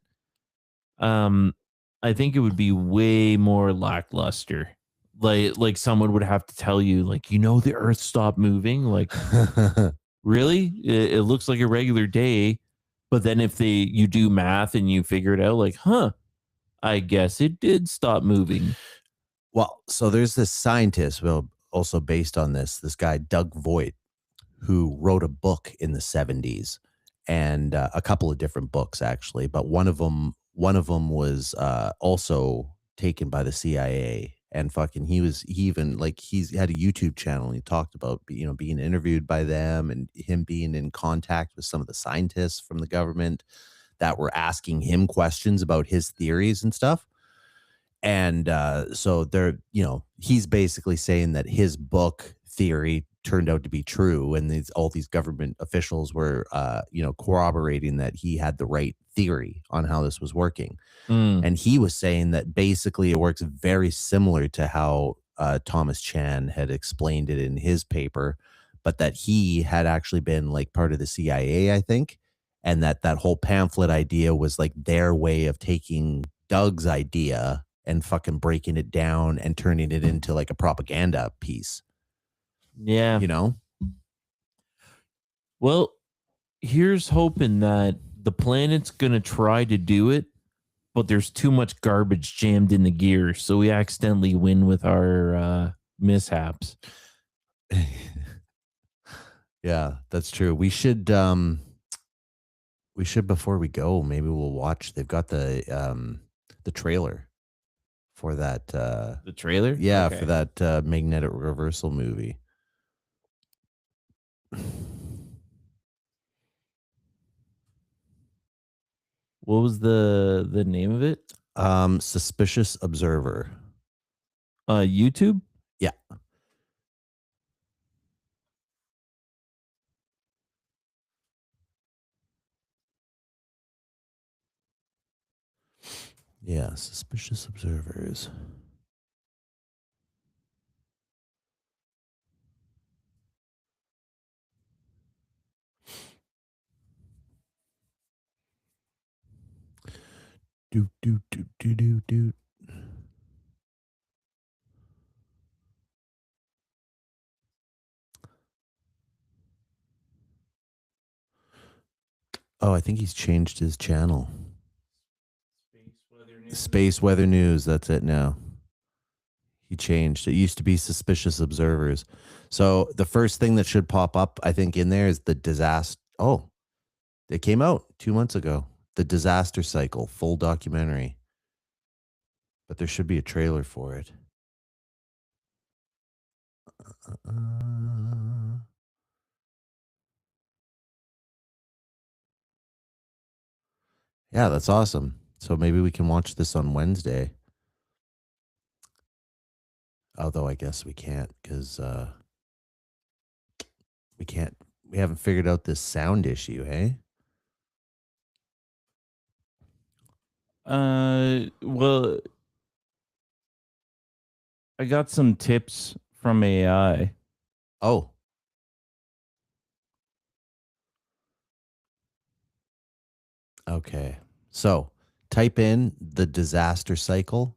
I think it would be way more lackluster. Like someone would have to tell you, like, the Earth stopped moving. Like, really? It looks like a regular day. But then if you do math and you figure it out, like, I guess it did stop moving. Well, so there's this scientist, well, also based on this guy, Doug Voigt, who wrote a book in the 70s and a couple of different books actually, but one of them was also taken by the CIA and fucking he even like he's had a YouTube channel and he talked about being interviewed by them and him being in contact with some of the scientists from the government that were asking him questions about his theories and stuff. And so he's basically saying that his book theory turned out to be true, and all these government officials were, corroborating that he had the right theory on how this was working. And he was saying that basically it works very similar to how Thomas Chan had explained it in his paper, but that he had actually been like part of the CIA, I think, and that whole pamphlet idea was like their way of taking Doug's idea and fucking breaking it down and turning it into like a propaganda piece. Yeah. Well, here's hoping that the planet's going to try to do it, but there's too much garbage jammed in the gear, so we accidentally win with our mishaps. Yeah, that's true. We should before we go, maybe we'll watch. They've got the trailer for that The trailer? yeah, Okay. for that magnetic reversal movie. What was the name of it? Suspicious Observer. YouTube? Yeah. Yeah, Suspicious Observers. Do do do do do do. Oh, I think he's changed his channel. Space Weather News. That's it now. He changed. It used to be Suspicious Observers. So the first thing that should pop up, I think, in there is the disaster. Oh, it came out 2 months ago. The Disaster Cycle, full documentary. But there should be a trailer for it. Yeah, that's awesome. So maybe we can watch this on Wednesday. Although I guess we can't because we haven't figured out this sound issue, hey? Well, I got some tips from AI. Oh. Okay. So type in the Disaster Cycle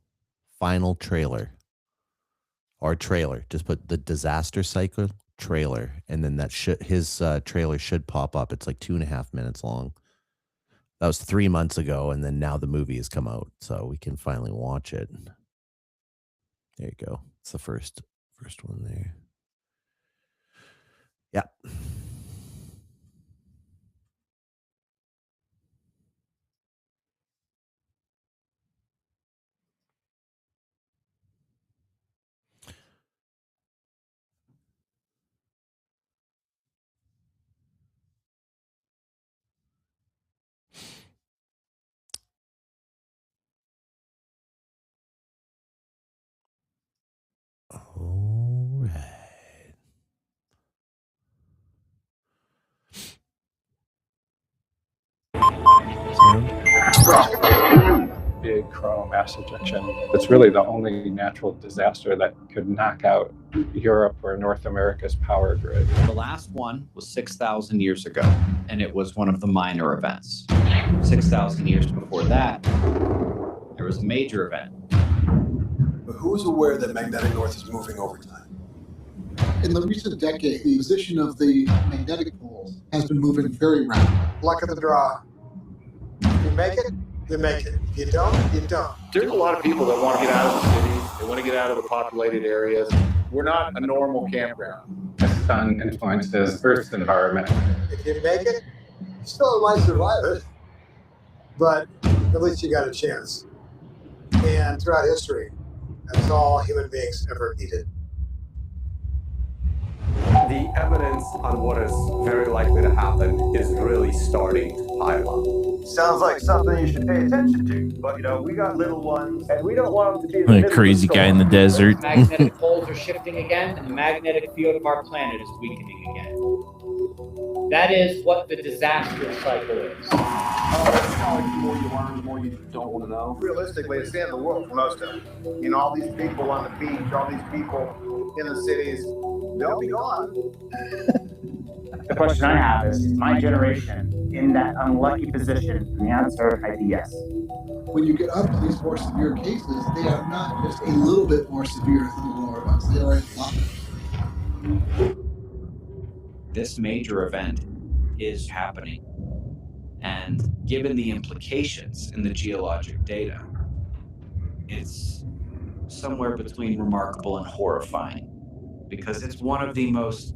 final trailer or trailer. Just put the Disaster Cycle trailer, and then his trailer should pop up. It's like 2.5 minutes long. That was 3 months ago, and then now the movie has come out, so we can finally watch it. There you go. It's the first one there. Yeah. Big coronal mass ejection. It's really the only natural disaster that could knock out Europe or North America's power grid. The last one was 6,000 years ago, and it was one of the minor events. 6,000 years before that, there was a major event. But who's aware that magnetic north is moving over time? In the recent decade, the position of the magnetic poles has been moving very rapidly. Luck of the draw. If you make it, you make it. If you don't, you don't. There's a lot of people that want to get out of the cities. They want to get out of the populated areas. We're not a normal campground. The sun influences Earth's environment. If you make it, you still might survive it. But at least you got a chance. And throughout history, that's all human beings ever needed. The evidence on what is very likely to happen is really starting to pile up. Sounds like something you should pay attention to. But, we got little ones, and we don't want them to be in the Like middle a crazy of the guy in the storm. desert. Magnetic poles are shifting again, and the magnetic field of our planet is weakening again. That is what the disaster cycle is. It's not like the more you learn, the more you don't want to know. Realistically, it's the end of the world for most of them. All these people on the beach, all these people in the cities, they'll be gone. The question I have is my generation in that unlucky position? And the answer, I'd be yes. When you get up to these more severe cases, they are not just a little bit more severe than the lower ones. They are a lot. This major event is happening. And given the implications in the geologic data, it's somewhere between remarkable and horrifying, because it's one of the most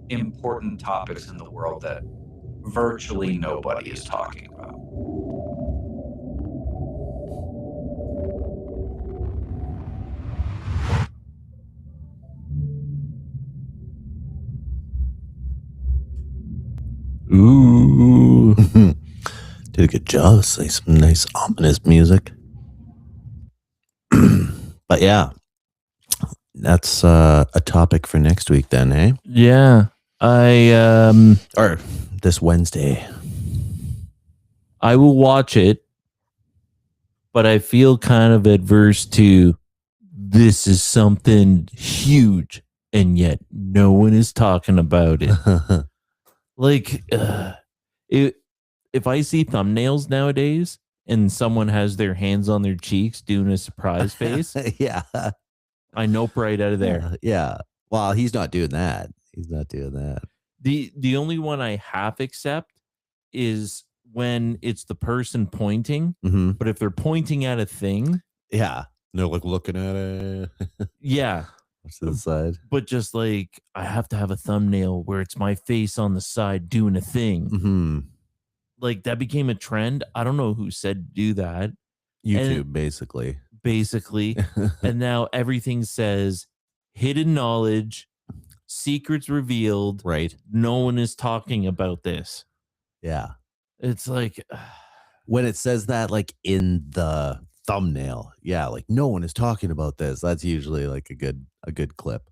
important topics in the world that virtually nobody is talking about. Ooh. Did a good job. Say some nice ominous music. But yeah, that's a topic for next week then, eh? Yeah. Or this Wednesday. I will watch it, but I feel kind of adverse to this is something huge and yet no one is talking about it. Like, if I see thumbnails nowadays and someone has their hands on their cheeks doing a surprise face, Yeah. I nope right out of there. Yeah. Well, he's not doing that. He's not doing that. The only one I half accept is when it's the person pointing, Mm-hmm. but if they're pointing at a thing, Yeah. They're like looking at it. yeah. To the side. But just like I have to have a thumbnail where it's my face on the side doing a thing. Mm-hmm. Like that became a trend. I don't know who said to do that. YouTube, basically. Basically. And now everything says hidden knowledge, secrets revealed. Right. No one is talking about this. Yeah. It's like When it says that, like in the thumbnail, yeah, like no one is talking about this. That's usually like a good clip,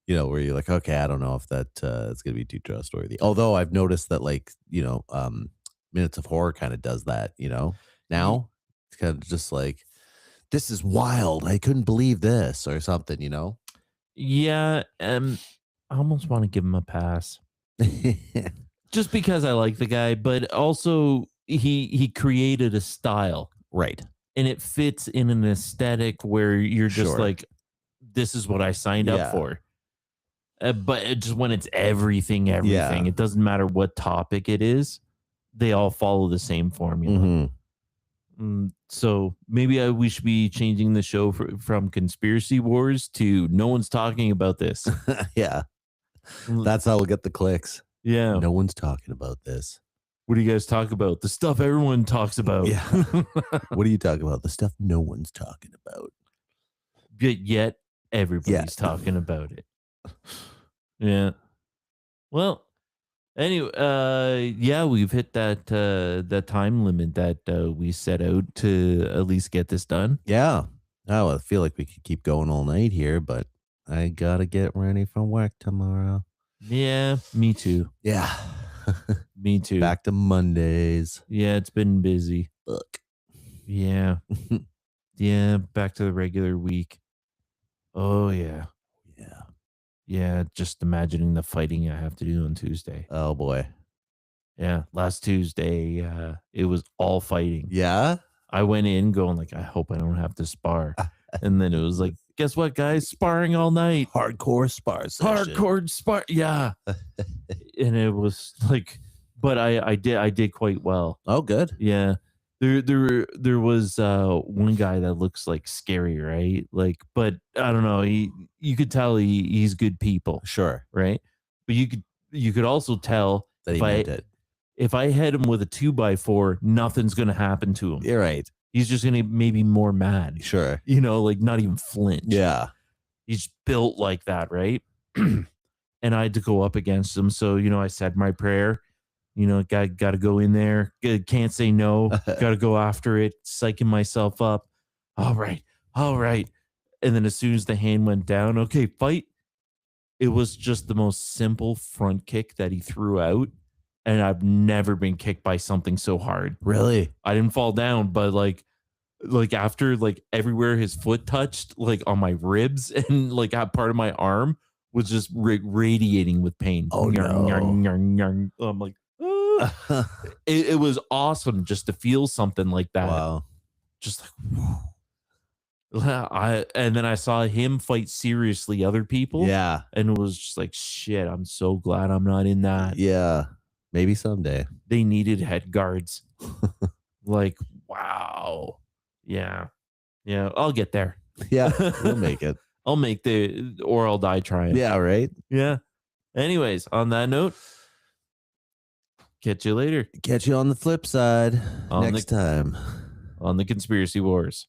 where you're like, okay, I don't know if that it's gonna be too trustworthy. Although I've noticed that, like, Minutes of Horror kind of does that. Now it's kind of just like, this is wild. I couldn't believe this or something. yeah, I almost want to give him a pass. Just because I like the guy, but also he created a style. Right. And it fits in an aesthetic where you're just Sure. like, this is what I signed Yeah. up for. But it just when it's everything, Yeah. it doesn't matter what topic it is. They all follow the same formula. Mhm. So maybe we should be changing the show from Conspiracy Wars to no one's talking about this. Yeah. That's how we'll get the clicks. Yeah. No one's talking about this. What do you guys talk about? The stuff everyone talks about. Yeah. What are you talking about? The stuff no one's talking about. Yet everybody's talking about it. Yeah. Well, anyway, yeah, we've hit that time limit that we set out to at least get this done. Yeah. Oh, I feel like we could keep going all night here, but I gotta get ready for work tomorrow. Yeah, me too. Yeah. Me too. Back to Mondays. Yeah, it's been busy. Look. Yeah. Yeah. Back to the regular week. Oh, yeah. Yeah. Yeah. Just imagining the fighting I have to do on Tuesday. Oh boy. Yeah. Last Tuesday, it was all fighting. Yeah. I went in going like, I hope I don't have to spar. And then it was like, guess what, guys? Sparring all night. Hardcore spar session. Hardcore spar. Yeah. And it was like, but I did quite well. Oh, good. Yeah. There was one guy that looks like scary, right? Like, but I don't know. You could tell he's good people. Sure. Right. But you could also tell That he meant it. if I hit him with a 2x4, nothing's gonna happen to him. You're right. He's just gonna maybe more mad. Sure. You know, like not even flinch. Yeah. He's built like that, right? And I had to go up against him. So, you know, I said my prayer. You know, got to go in there. Can't say no. Got to go after it. Psyching myself up. All right. And then as soon as the hand went down, okay, fight. It was just the most simple front kick that he threw out. And I've never been kicked by something so hard. Really? I didn't fall down, but like after like everywhere his foot touched, like on my ribs and like part of my arm was just radiating with pain. Oh, no. I'm like, it was awesome just to feel something like that. Wow. Just like, and then I saw him fight seriously other people. Yeah. And it was just like, shit, I'm so glad I'm not in that. Yeah. Maybe someday. They needed head guards. Like, wow. Yeah. Yeah. I'll get there. Yeah. We'll make it. I'll make or I'll die trying. Yeah. Right. Yeah. Anyways, on that note, catch you later. Catch you on the flip side On next time. On the Conspiracy Wars.